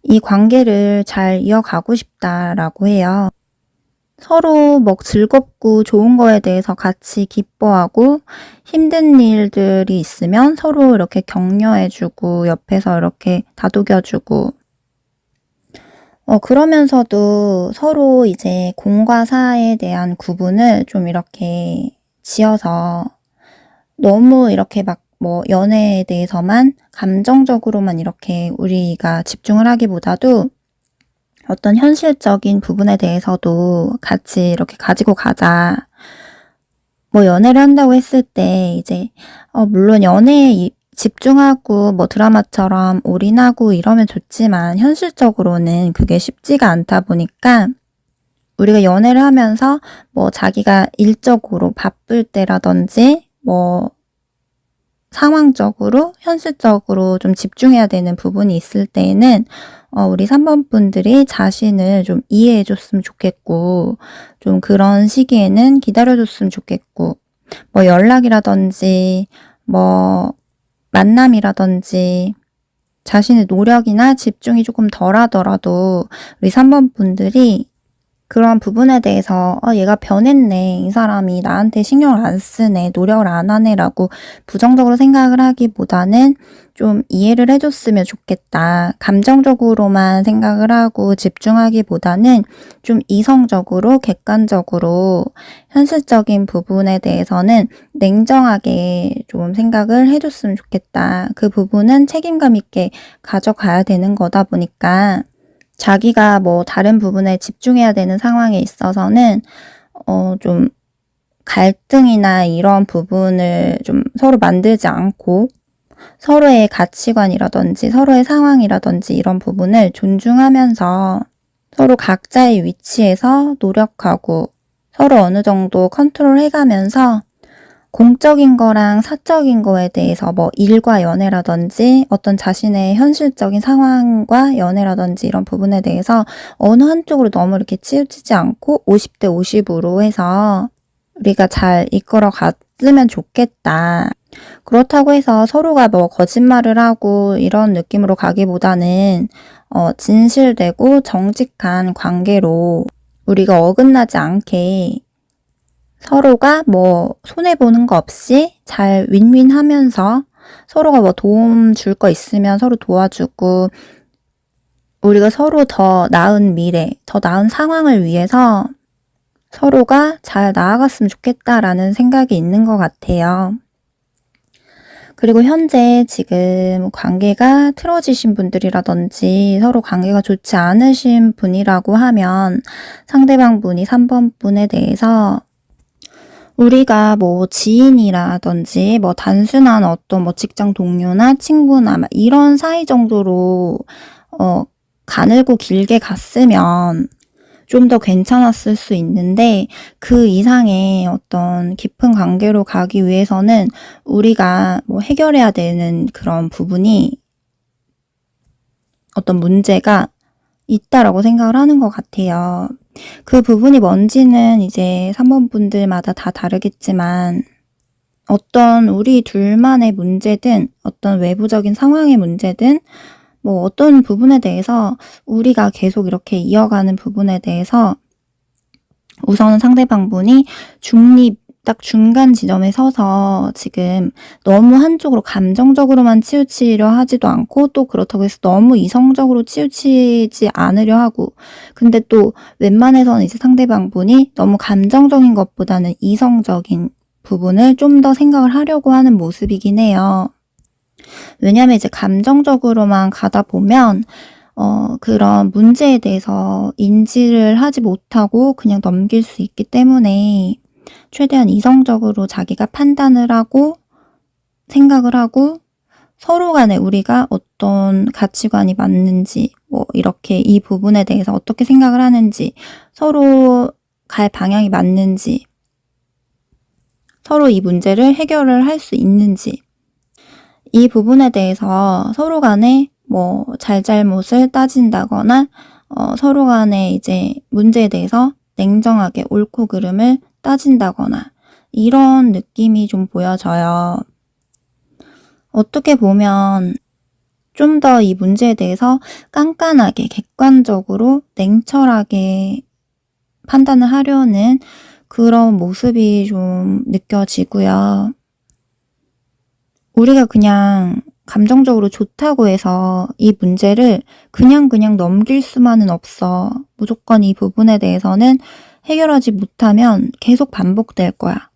이 관계를 잘 이어가고 싶다라고 해요. 서로 뭐 즐겁고 좋은 거에 대해서 같이 기뻐하고 힘든 일들이 있으면 서로 이렇게 격려해주고 옆에서 이렇게 다독여주고 그러면서도 서로 이제 공과 사에 대한 구분을 좀 이렇게 지어서 너무 이렇게 막 뭐 연애에 대해서만 감정적으로만 이렇게 우리가 집중을 하기보다도 어떤 현실적인 부분에 대해서도 같이 이렇게 가지고 가자. 뭐 연애를 한다고 했을 때 이제 물론 연애에 집중하고 뭐 드라마처럼 올인하고 이러면 좋지만 현실적으로는 그게 쉽지가 않다 보니까 우리가 연애를 하면서 뭐 자기가 일적으로 바쁠 때라든지 뭐 상황적으로 현실적으로 좀 집중해야 되는 부분이 있을 때에는 우리 3번 분들이 자신을 좀 이해해 줬으면 좋겠고 좀 그런 시기에는 기다려 줬으면 좋겠고 뭐 연락이라든지 뭐 만남이라든지 자신의 노력이나 집중이 조금 덜 하더라도 우리 3번 분들이 그런 부분에 대해서 얘가 변했네. 이 사람이 나한테 신경을 안 쓰네. 노력을 안 하네.'라고 부정적으로 생각을 하기보다는 좀 이해를 해 줬으면 좋겠다. 감정적으로만 생각을 하고 집중하기보다는 좀 이성적으로 객관적으로 현실적인 부분에 대해서는 냉정하게 좀 생각을 해 줬으면 좋겠다. 그 부분은 책임감 있게 가져가야 되는 거다 보니까 자기가 뭐 다른 부분에 집중해야 되는 상황에 있어서는 좀 갈등이나 이런 부분을 좀 서로 만들지 않고 서로의 가치관이라든지 서로의 상황이라든지 이런 부분을 존중하면서 서로 각자의 위치에서 노력하고 서로 어느 정도 컨트롤해 가면서 공적인 거랑 사적인 거에 대해서 뭐 일과 연애라든지 어떤 자신의 현실적인 상황과 연애라든지 이런 부분에 대해서 어느 한쪽으로 너무 이렇게 치우치지 않고 50대 50으로 해서 우리가 잘 이끌어 갔으면 좋겠다. 그렇다고 해서 서로가 뭐 거짓말을 하고 이런 느낌으로 가기보다는 진실되고 정직한 관계로 우리가 어긋나지 않게 서로가 뭐 손해보는 거 없이 잘 윈윈하면서 서로가 뭐 도움 줄 거 있으면 서로 도와주고 우리가 서로 더 나은 미래, 더 나은 상황을 위해서 서로가 잘 나아갔으면 좋겠다라는 생각이 있는 것 같아요. 그리고 현재 지금 관계가 틀어지신 분들이라든지 서로 관계가 좋지 않으신 분이라고 하면 상대방 분이 3번 분에 대해서 우리가 뭐 지인이라든지 뭐 단순한 어떤 뭐 직장 동료나 친구나 막 이런 사이 정도로 가늘고 길게 갔으면 좀 더 괜찮았을 수 있는데 그 이상의 어떤 깊은 관계로 가기 위해서는 우리가 뭐 해결해야 되는 그런 부분이 어떤 문제가 있다라고 생각을 하는 것 같아요. 그 부분이 뭔지는 이제 3번 분들마다 다 다르겠지만 어떤 우리 둘만의 문제든 어떤 외부적인 상황의 문제든 뭐 어떤 부분에 대해서 우리가 계속 이렇게 이어가는 부분에 대해서 우선은 상대방 분이 딱 중간 지점에 서서 지금 너무 한쪽으로 감정적으로만 치우치려 하지도 않고 또 그렇다고 해서 너무 이성적으로 치우치지 않으려 하고 근데 또 웬만해서는 이제 상대방 분이 너무 감정적인 것보다는 이성적인 부분을 좀 더 생각을 하려고 하는 모습이긴 해요. 왜냐면 이제 감정적으로만 가다 보면 그런 문제에 대해서 인지를 하지 못하고 그냥 넘길 수 있기 때문에 최대한 이성적으로 자기가 판단을 하고 생각을 하고 서로 간에 우리가 어떤 가치관이 맞는지 뭐 이렇게 이 부분에 대해서 어떻게 생각을 하는지 서로 갈 방향이 맞는지 서로 이 문제를 해결을 할 수 있는지 이 부분에 대해서 서로 간에 뭐 잘잘못을 따진다거나 서로 간에 이제 문제에 대해서 냉정하게 옳고 그름을 따진다거나 이런 느낌이 좀 보여져요. 어떻게 보면 좀 더 이 문제에 대해서 깐깐하게 객관적으로 냉철하게 판단을 하려는 그런 모습이 좀 느껴지고요. 우리가 그냥 감정적으로 좋다고 해서 이 문제를 그냥 넘길 수만은 없어. 무조건 이 부분에 대해서는 해결하지 못하면 계속 반복될 거야.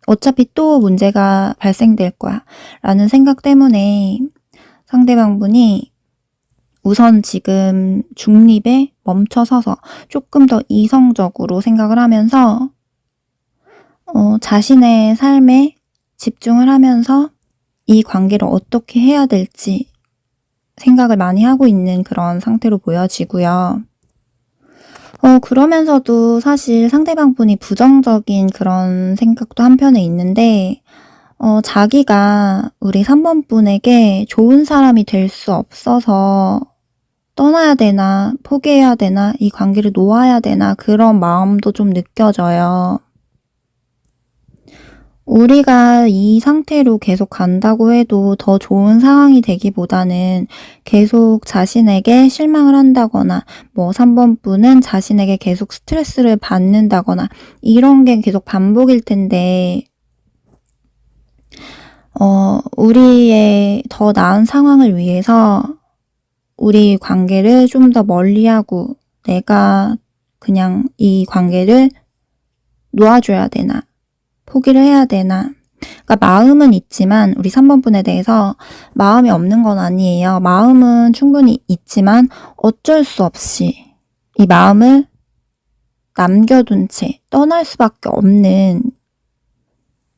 어차피 또 문제가 발생될 거야. 라는 생각 때문에 상대방 분이 우선 지금 중립에 멈춰서서 조금 더 이성적으로 생각을 하면서 자신의 삶에 집중을 하면서 이 관계를 어떻게 해야 될지 생각을 많이 하고 있는 그런 상태로 보여지고요. 그러면서도 사실 상대방 분이 부정적인 그런 생각도 한편에 있는데 자기가 우리 3번 분에게 좋은 사람이 될 수 없어서 떠나야 되나 포기해야 되나 이 관계를 놓아야 되나 그런 마음도 좀 느껴져요. 우리가 이 상태로 계속 간다고 해도 더 좋은 상황이 되기보다는 계속 자신에게 실망을 한다거나, 3번 분은 자신에게 계속 스트레스를 받는다거나, 이런 게 계속 반복일 텐데, 우리의 더 나은 상황을 위해서 우리 관계를 좀 더 멀리하고 내가 그냥 이 관계를 놓아줘야 되나, 포기를 해야 되나. 그러니까 마음은 있지만 우리 3번 분에 대해서 마음이 없는 건 아니에요. 마음은 충분히 있지만 어쩔 수 없이 이 마음을 남겨둔 채 떠날 수밖에 없는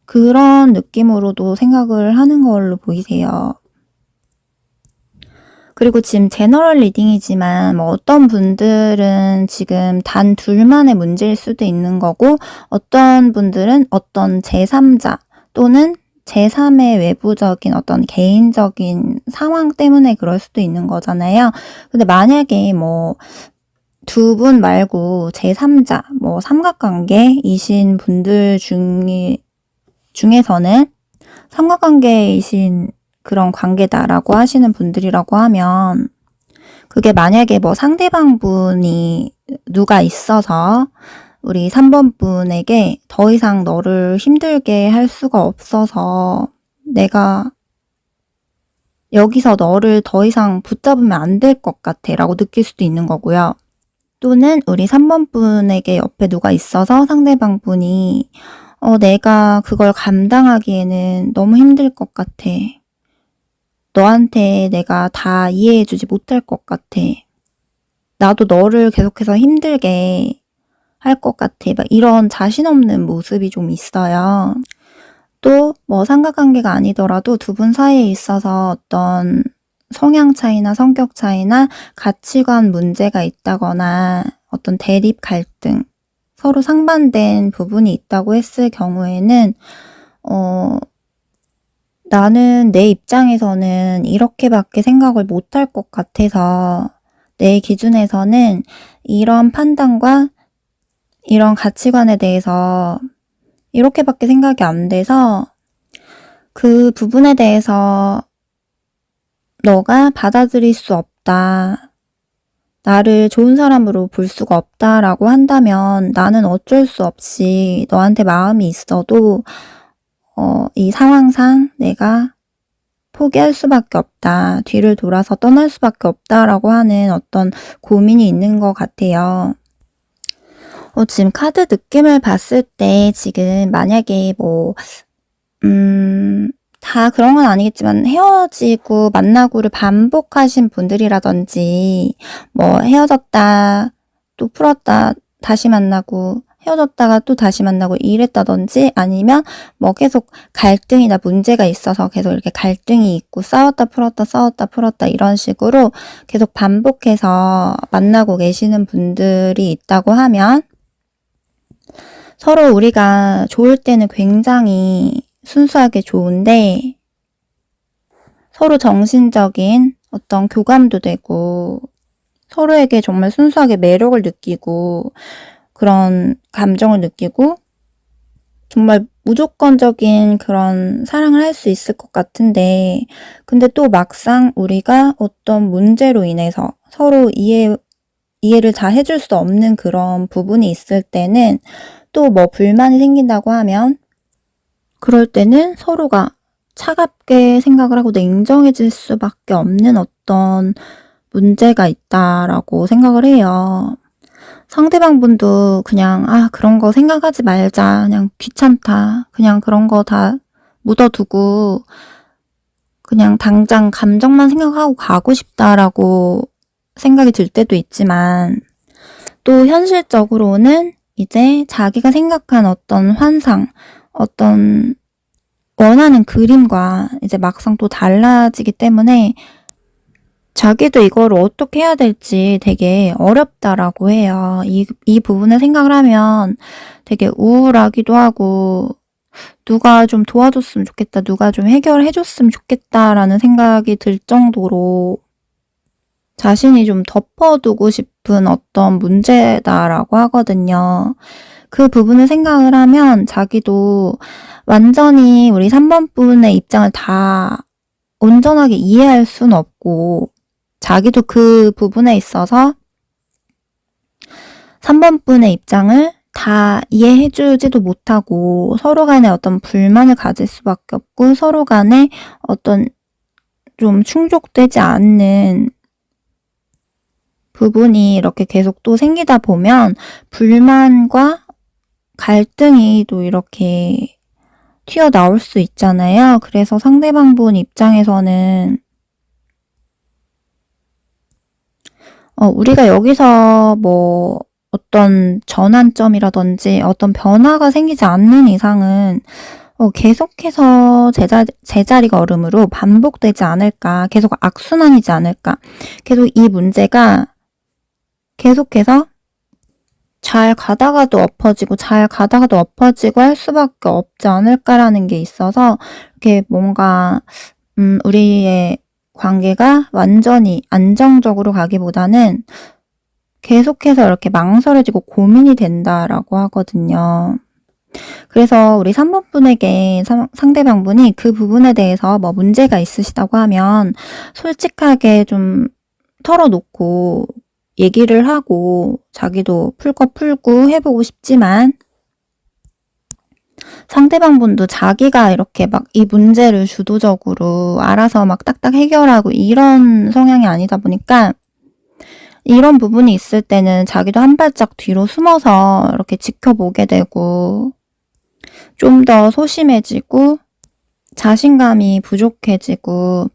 그런 느낌으로도 생각을 하는 걸로 보이세요. 그리고 지금 제너럴 리딩이지만 어떤 분들은 지금 단 둘만의 문제일 수도 있는 거고, 어떤 분들은 어떤 제3자 또는 제3의 외부적인 어떤 개인적인 상황 때문에 그럴 수도 있는 거잖아요. 근데 만약에 두 분 말고 제3자, 삼각관계이신 분들 중에서는 삼각관계이신 그런 관계다라고 하시는 분들이라고 하면, 그게 만약에 상대방 분이 누가 있어서 우리 3번 분에게 더 이상 너를 힘들게 할 수가 없어서 내가 여기서 너를 더 이상 붙잡으면 안 될 것 같아 라고 느낄 수도 있는 거고요. 또는 우리 3번 분에게 옆에 누가 있어서 상대방 분이 내가 그걸 감당하기에는 너무 힘들 것 같아. 너한테 내가 다 이해해주지 못할 것 같아. 나도 너를 계속해서 힘들게 할 것 같아. 이런 자신 없는 모습이 좀 있어요. 또 삼각관계가 아니더라도 두 분 사이에 있어서 어떤 성향 차이나 성격 차이나 가치관 문제가 있다거나 어떤 대립 갈등, 서로 상반된 부분이 있다고 했을 경우에는 나는 내 입장에서는 이렇게밖에 생각을 못할 것 같아서 내 기준에서는 이런 판단과 이런 가치관에 대해서 이렇게밖에 생각이 안 돼서 그 부분에 대해서 너가 받아들일 수 없다. 나를 좋은 사람으로 볼 수가 없다라고 한다면 나는 어쩔 수 없이 너한테 마음이 있어도 이 상황상 내가 포기할 수밖에 없다. 뒤를 돌아서 떠날 수밖에 없다라고 하는 어떤 고민이 있는 것 같아요. 지금 카드 느낌을 봤을 때 지금 만약에 다 그런 건 아니겠지만 헤어지고 만나고를 반복하신 분들이라든지 헤어졌다 또 풀었다 다시 만나고 헤어졌다가 또 다시 만나고 이랬다든지, 아니면 계속 갈등이나 문제가 있어서 계속 이렇게 갈등이 있고 싸웠다 풀었다 싸웠다 풀었다 이런 식으로 계속 반복해서 만나고 계시는 분들이 있다고 하면, 서로 우리가 좋을 때는 굉장히 순수하게 좋은데 서로 정신적인 어떤 교감도 되고 서로에게 정말 순수하게 매력을 느끼고 그런 감정을 느끼고 정말 무조건적인 그런 사랑을 할 수 있을 것 같은데, 근데 또 막상 우리가 어떤 문제로 인해서 서로 이해를 다 해줄 수 없는 그런 부분이 있을 때는 또 불만이 생긴다고 하면, 그럴 때는 서로가 차갑게 생각을 하고 냉정해질 수밖에 없는 어떤 문제가 있다라고 생각을 해요. 상대방 분도 그냥 그런 거 생각하지 말자, 그냥 귀찮다, 그냥 그런 거 다 묻어두고 그냥 당장 감정만 생각하고 가고 싶다라고 생각이 들 때도 있지만, 또 현실적으로는 이제 자기가 생각한 어떤 환상, 어떤 원하는 그림과 이제 막상 또 달라지기 때문에 자기도 이거를 어떻게 해야 될지 되게 어렵다라고 해요. 이 부분을 생각을 하면 되게 우울하기도 하고, 누가 좀 도와줬으면 좋겠다, 누가 좀 해결해줬으면 좋겠다라는 생각이 들 정도로 자신이 좀 덮어두고 싶은 어떤 문제다라고 하거든요. 그 부분을 생각을 하면 자기도 완전히 우리 3번 분의 입장을 다 온전하게 이해할 수는 없고, 자기도 그 부분에 있어서 3번 분의 입장을 다 이해해주지도 못하고 서로 간에 어떤 불만을 가질 수밖에 없고 서로 간에 어떤 좀 충족되지 않는 부분이 이렇게 계속 또 생기다 보면 불만과 갈등이 또 이렇게 튀어나올 수 있잖아요. 그래서 상대방 분 입장에서는 우리가 여기서 뭐 어떤 전환점이라든지 어떤 변화가 생기지 않는 이상은 계속해서 제자리가 얼음으로 반복되지 않을까, 계속 악순환이지 않을까, 계속 이 문제가 계속해서 잘 가다가도 엎어지고 잘 가다가도 엎어지고 할 수밖에 없지 않을까라는 게 있어서 이렇게 뭔가 우리의 관계가 완전히 안정적으로 가기보다는 계속해서 이렇게 망설여지고 고민이 된다라고 하거든요. 그래서 우리 3번 분에게 상대방 분이 그 부분에 대해서 뭐 문제가 있으시다고 하면 솔직하게 좀 털어놓고 얘기를 하고 자기도 풀 거 풀고 해보고 싶지만 상대방 분도 자기가 이렇게 막 이 문제를 주도적으로 알아서 막 딱딱 해결하고 이런 성향이 아니다 보니까 이런 부분이 있을 때는 자기도 한 발짝 뒤로 숨어서 이렇게 지켜보게 되고 좀 더 소심해지고 자신감이 부족해지고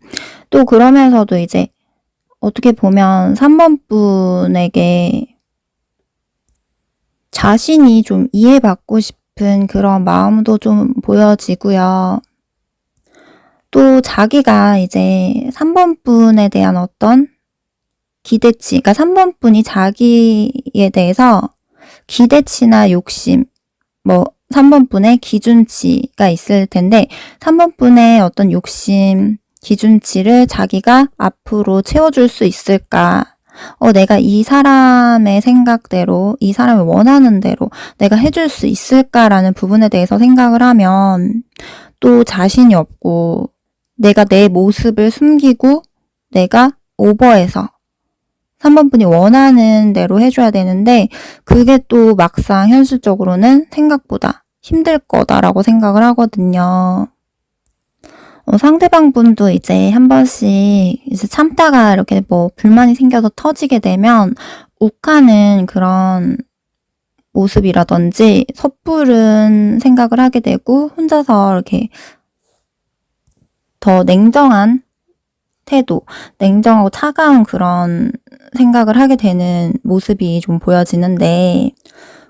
또 그러면서도 이제 어떻게 보면 3번 분에게 자신이 좀 이해받고 싶은 그런 마음도 좀 보여지고요. 또 자기가 이제 3번 분에 대한 어떤 기대치, 그러니까 3번 분이 자기에 대해서 기대치나 욕심, 뭐 3번 분의 기준치가 있을 텐데 3번 분의 어떤 욕심, 기준치를 자기가 앞으로 채워줄 수 있을까? 내가 이 사람의 생각대로, 이 사람이 원하는 대로 내가 해줄 수 있을까라는 부분에 대해서 생각을 하면 또 자신이 없고 내가 내 모습을 숨기고 내가 오버해서 3번 분이 원하는 대로 해줘야 되는데 그게 또 막상 현실적으로는 생각보다 힘들 거다라고 생각을 하거든요. 상대방 분도 이제 한 번씩 이제 참다가 이렇게 뭐 불만이 생겨서 터지게 되면 욱하는 그런 모습이라든지 섣부른 생각을 하게 되고 혼자서 이렇게 더 냉정한 태도, 냉정하고 차가운 그런 생각을 하게 되는 모습이 좀 보여지는데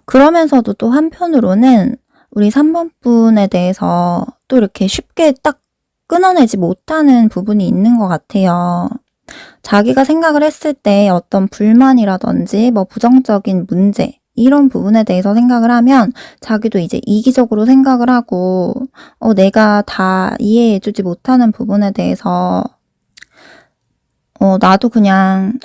그러면서도 또 한편으로는 우리 3번 분에 대해서 또 이렇게 쉽게 딱 끊어내지 못하는 부분이 있는 것 같아요. 자기가 생각을 했을 때 어떤 불만이라든지 뭐 부정적인 문제 이런 부분에 대해서 생각을 하면 자기도 이제 이기적으로 생각을 하고 내가 다 이해해주지 못하는 부분에 대해서 나도 그냥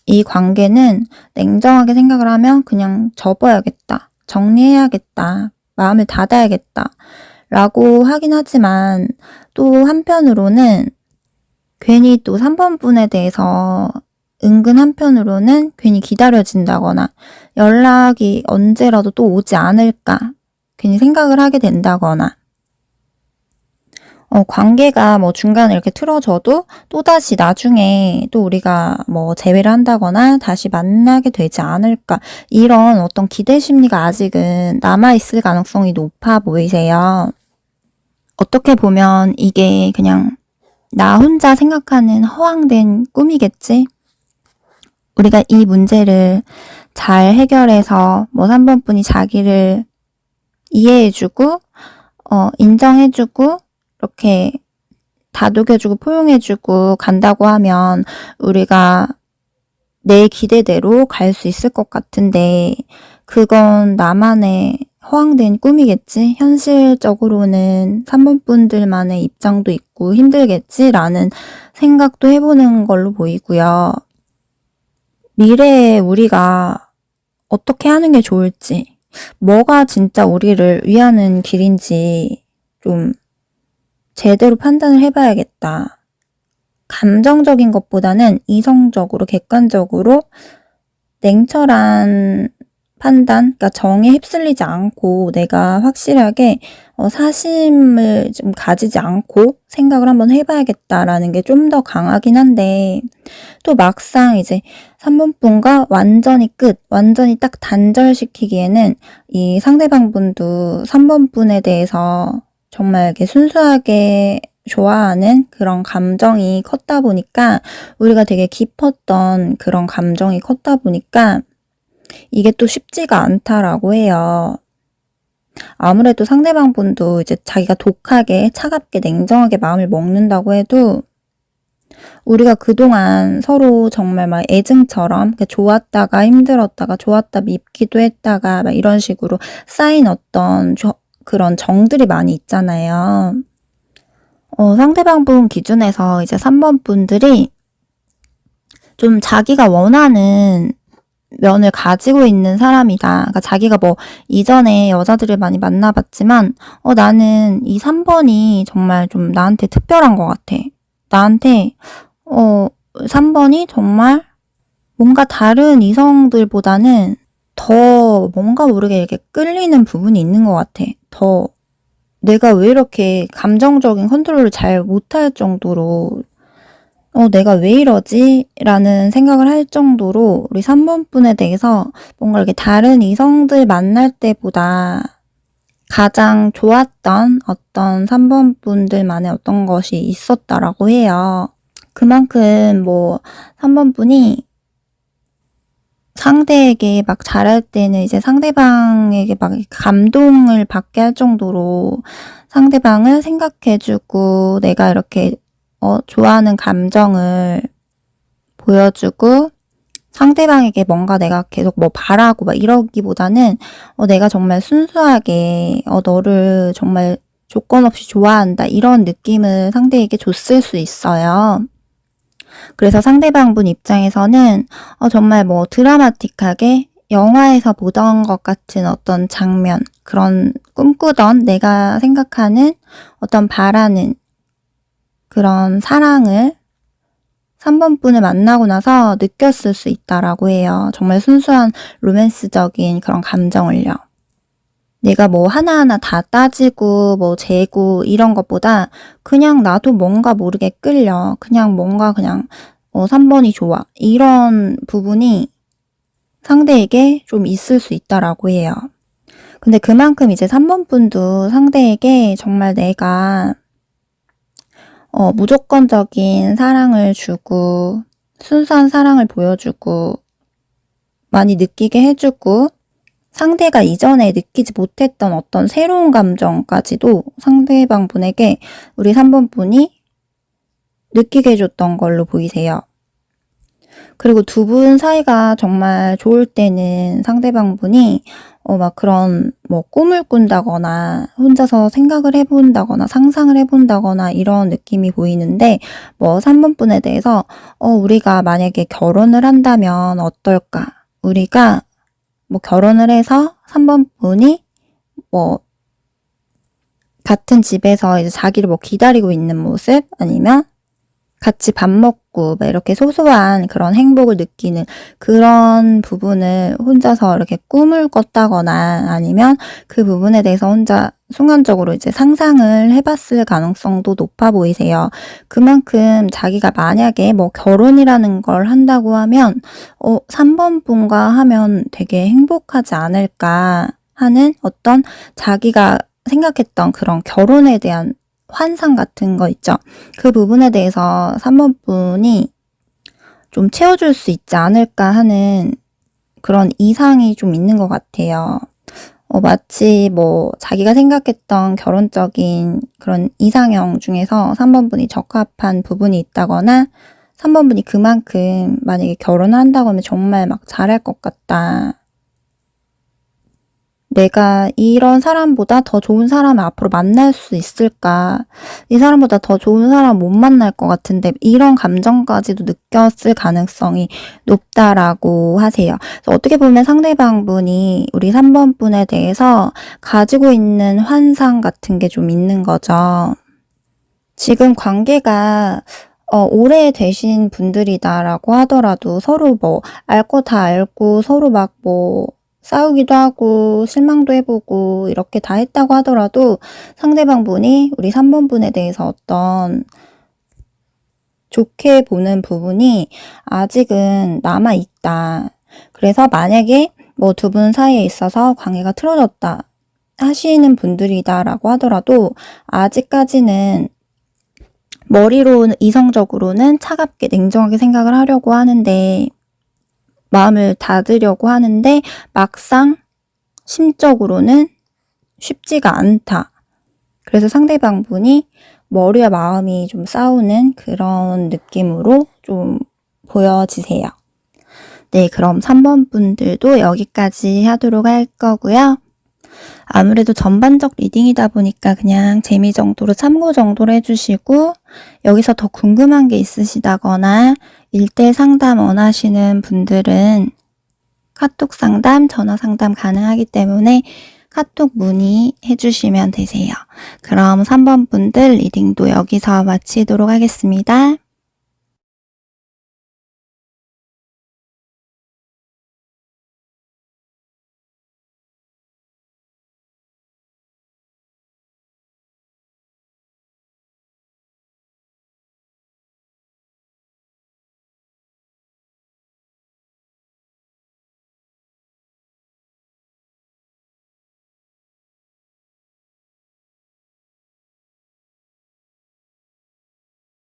이 관계는 냉정하게 생각을 하면 그냥 접어야겠다, 정리해야겠다, 마음을 닫아야겠다 라고 하긴 하지만 또 한편으로는 괜히 또 3번 분에 대해서 은근 한편으로는 괜히 기다려진다거나 연락이 언제라도 또 오지 않을까 괜히 생각을 하게 된다거나 관계가 뭐 중간에 이렇게 틀어져도 또다시 나중에 또 우리가 뭐 재회를 한다거나 다시 만나게 되지 않을까 이런 어떤 기대 심리가 아직은 남아있을 가능성이 높아 보이세요. 어떻게 보면 이게 그냥 나 혼자 생각하는 허황된 꿈이겠지? 우리가 이 문제를 잘 해결해서 뭐 3번 분이 자기를 이해해주고 인정해주고 이렇게 다독여주고 포용해주고 간다고 하면 우리가 내 기대대로 갈 수 있을 것 같은데 그건 나만의 허황된 꿈이겠지? 현실적으로는 3번 분들만의 입장도 있고 힘들겠지라는 생각도 해보는 걸로 보이고요. 미래에 우리가 어떻게 하는 게 좋을지, 뭐가 진짜 우리를 위하는 길인지 좀 제대로 판단을 해봐야겠다. 감정적인 것보다는 이성적으로, 객관적으로 냉철한 판단, 그러니까 정에 휩쓸리지 않고 내가 확실하게 사심을 좀 가지지 않고 생각을 한번 해봐야겠다라는 게 좀 더 강하긴 한데, 또 막상 이제 3번분과 완전히 완전히 딱 단절시키기에는 이 상대방 분도 3번분에 대해서 정말 이렇게 순수하게 좋아하는 그런 감정이 컸다 보니까, 우리가 되게 깊었던 그런 감정이 컸다 보니까 이게 또 쉽지가 않다라고 해요. 아무래도 상대방 분도 이제 자기가 독하게, 차갑게, 냉정하게 마음을 먹는다고 해도 우리가 그동안 서로 정말 막 애증처럼 좋았다가 힘들었다가 좋았다 밉기도 했다가 막 이런 식으로 쌓인 어떤 그런 정들이 많이 있잖아요. 상대방 분 기준에서 이제 3번 분들이 좀 자기가 원하는 면을 가지고 있는 사람이다. 그러니까 자기가 뭐 이전에 여자들을 많이 만나봤지만 나는 이 3번이 정말 좀 나한테 특별한 것 같아. 나한테 3번이 정말 뭔가 다른 이성들보다는 더 뭔가 모르게 이렇게 끌리는 부분이 있는 것 같아. 더 내가 왜 이렇게 감정적인 컨트롤을 잘 못할 정도로 내가 왜 이러지? 라는 생각을 할 정도로 우리 3번 분에 대해서 뭔가 이렇게 다른 이성들 만날 때보다 가장 좋았던 어떤 3번 분들만의 어떤 것이 있었다라고 해요. 그만큼 뭐 3번 분이 상대에게 막 잘할 때는 이제 상대방에게 막 감동을 받게 할 정도로 상대방을 생각해주고, 내가 이렇게 좋아하는 감정을 보여주고, 상대방에게 뭔가 내가 계속 뭐 바라고 막 이러기보다는 내가 정말 순수하게 너를 정말 조건 없이 좋아한다, 이런 느낌을 상대에게 줬을 수 있어요. 그래서 상대방 분 입장에서는 정말 뭐 드라마틱하게 영화에서 보던 것 같은 어떤 장면, 그런 꿈꾸던, 내가 생각하는 어떤 바라는 그런 사랑을 3번 분을 만나고 나서 느꼈을 수 있다라고 해요. 정말 순수한 로맨스적인 그런 감정을요. 내가 뭐 하나하나 다 따지고 뭐 재고 이런 것보다 그냥 나도 뭔가 모르게 끌려. 그냥 뭔가 그냥 3번이 좋아. 이런 부분이 상대에게 좀 있을 수 있다라고 해요. 근데 그만큼 이제 3번 분도 상대에게 정말 내가 무조건적인 사랑을 주고, 순수한 사랑을 보여주고, 많이 느끼게 해주고, 상대가 이전에 느끼지 못했던 어떤 새로운 감정까지도 상대방 분에게 우리 3번 분이 느끼게 해줬던 걸로 보이세요. 그리고 두 분 사이가 정말 좋을 때는 상대방 분이 막 그런 뭐 꿈을 꾼다거나 혼자서 생각을 해본다거나 상상을 해본다거나 이런 느낌이 보이는데, 뭐 3번 분에 대해서 우리가 만약에 결혼을 한다면 어떨까? 우리가 뭐 결혼을 해서 3번 분이 뭐 같은 집에서 이제 자기를 뭐 기다리고 있는 모습, 아니면 같이 밥 먹고 막 이렇게 소소한 그런 행복을 느끼는 그런 부분을 혼자서 이렇게 꿈을 꿨다거나, 아니면 그 부분에 대해서 혼자 순간적으로 이제 상상을 해봤을 가능성도 높아 보이세요. 그만큼 자기가 만약에 뭐 결혼이라는 걸 한다고 하면 3번 분과 하면 되게 행복하지 않을까 하는 어떤 자기가 생각했던 그런 결혼에 대한 환상 같은 거 있죠. 그 부분에 대해서 3번 분이 좀 채워줄 수 있지 않을까 하는 그런 이상이 좀 있는 것 같아요. 마치 뭐 자기가 생각했던 결혼적인 그런 이상형 중에서 3번 분이 적합한 부분이 있다거나, 3번 분이 그만큼 만약에 결혼을 한다고 하면 정말 막 잘할 것 같다. 내가 이런 사람보다 더 좋은 사람을 앞으로 만날 수 있을까? 이 사람보다 더 좋은 사람 못 만날 것 같은데 이런 감정까지도 느꼈을 가능성이 높다라고 하세요. 그래서 어떻게 보면 상대방분이 우리 3번 분에 대해서 가지고 있는 환상 같은 게 좀 있는 거죠. 지금 관계가 오래되신 분들이다라고 하더라도 서로 뭐 알 거 다 알고 서로 막 뭐 싸우기도 하고 실망도 해보고 이렇게 다 했다고 하더라도 상대방분이 우리 3번 분에 대해서 어떤 좋게 보는 부분이 아직은 남아있다. 그래서 만약에 뭐 두 분 사이에 있어서 관계가 틀어졌다 하시는 분들이다라고 하더라도 아직까지는 머리로는 이성적으로는 차갑게 냉정하게 생각을 하려고 하는데 마음을 닫으려고 하는데 막상 심적으로는 쉽지가 않다. 그래서 상대방분이 머리와 마음이 좀 싸우는 그런 느낌으로 좀 보여지세요. 네, 그럼 3번 분들도 여기까지 하도록 할 거고요. 아무래도 전반적 리딩이다 보니까 그냥 재미 정도로 참고 정도로 해주시고 여기서 더 궁금한 게 있으시다거나 1대 상담 원하시는 분들은 카톡 상담, 전화 상담 가능하기 때문에 카톡 문의해 주시면 되세요. 그럼 3번 분들 리딩도 여기서 마치도록 하겠습니다.